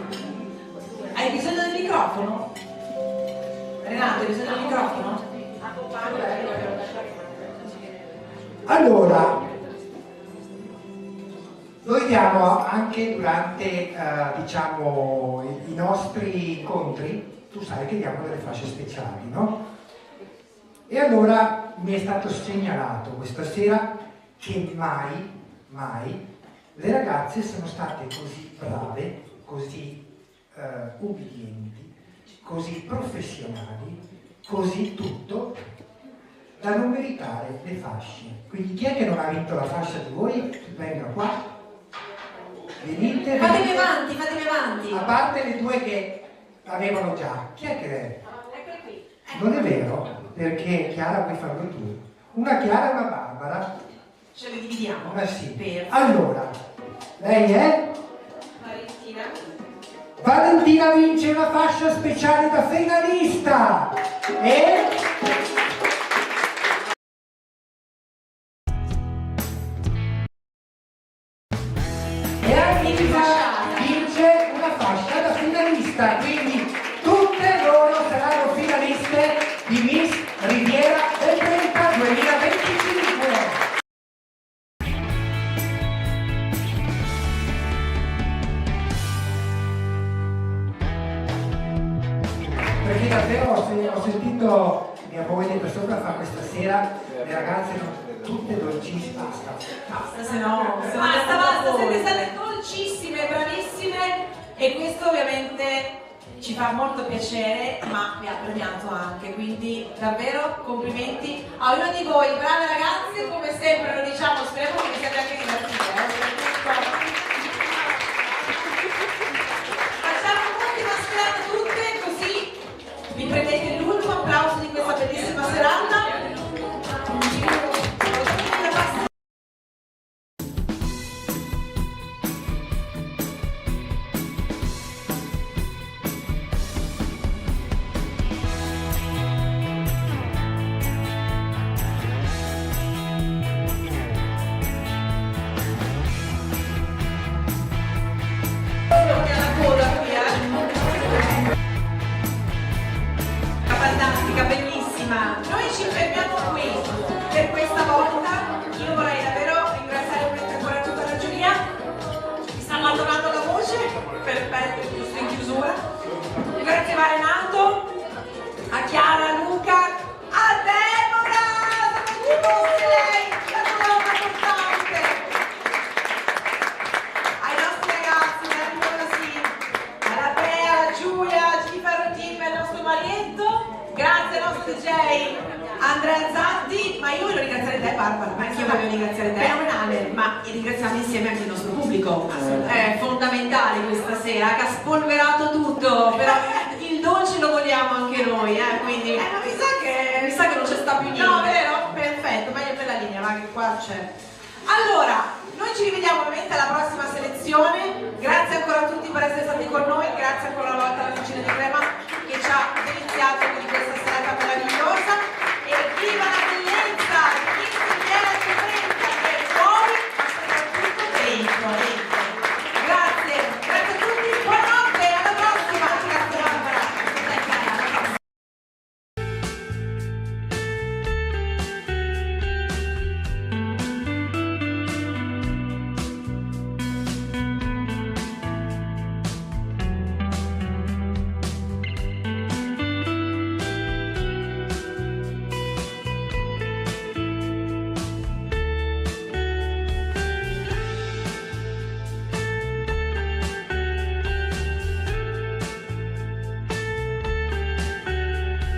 Hai bisogno del microfono? Renato, hai bisogno del microfono? Allora, noi diamo anche durante diciamo, i nostri incontri, tu sai che diamo delle fasce speciali, no? E allora mi è stato segnalato questa sera che mai le ragazze sono state così brave, così ubbidienti, così professionali, così tutto, da non meritare le fasce. Quindi chi è che non ha vinto la fascia di voi? Vengono qua. Venite. Fatemi avanti. A parte le 2 che avevano già. Chi è che è? Eccole qui. Non è vero, perché Chiara puoi farlo tu. Una Chiara e una Barbara. Ce le dividiamo. Una sì. Perfetto. Allora, lei è? Valentina. Valentina vince una fascia speciale da finalista. E vince una fascia da finalista, quindi tutte loro saranno finaliste di Miss Riviera del Brenta 2025. Perché davvero ho sentito mia moglie per sopra fa questa sera, le ragazze sono tutte dolcissime, basta, Se no, basta, siete state dolcissime, bravissime e questo ovviamente ci fa molto piacere, ma vi ha premiato anche, quindi davvero complimenti a ognuno di voi, brave ragazze, come sempre lo diciamo, speriamo che vi siate anche divertite. Facciamo un'ultima sfilata tutte, così vi prendete l'ultimo applauso di questa bellissima serata. Fantastica, bellissima. Noi ci fermiamo qui per questa volta. Io vorrei davvero ringraziare ancora tutta la giuria. Mi stanno addonando la voce, perfetto, giusto in chiusura. Grazie a Renato, a Chiara. DJ Andrea Zatti, ma io voglio ringraziare te Barbara, ma anche io voglio ringraziare te. Fenomenale, ma ringraziamo insieme anche il nostro pubblico, è fondamentale questa sera, che ha spolverato tutto, però il dolce lo vogliamo anche noi, quindi... ma mi sa che non c'è sta più niente. No, vero? Perfetto, meglio per la linea, va che qua c'è. Allora, noi ci rivediamo ovviamente alla prossima selezione, grazie ancora a tutti per essere stati con noi, grazie ancora una volta alla Cucina di Crema che ci ha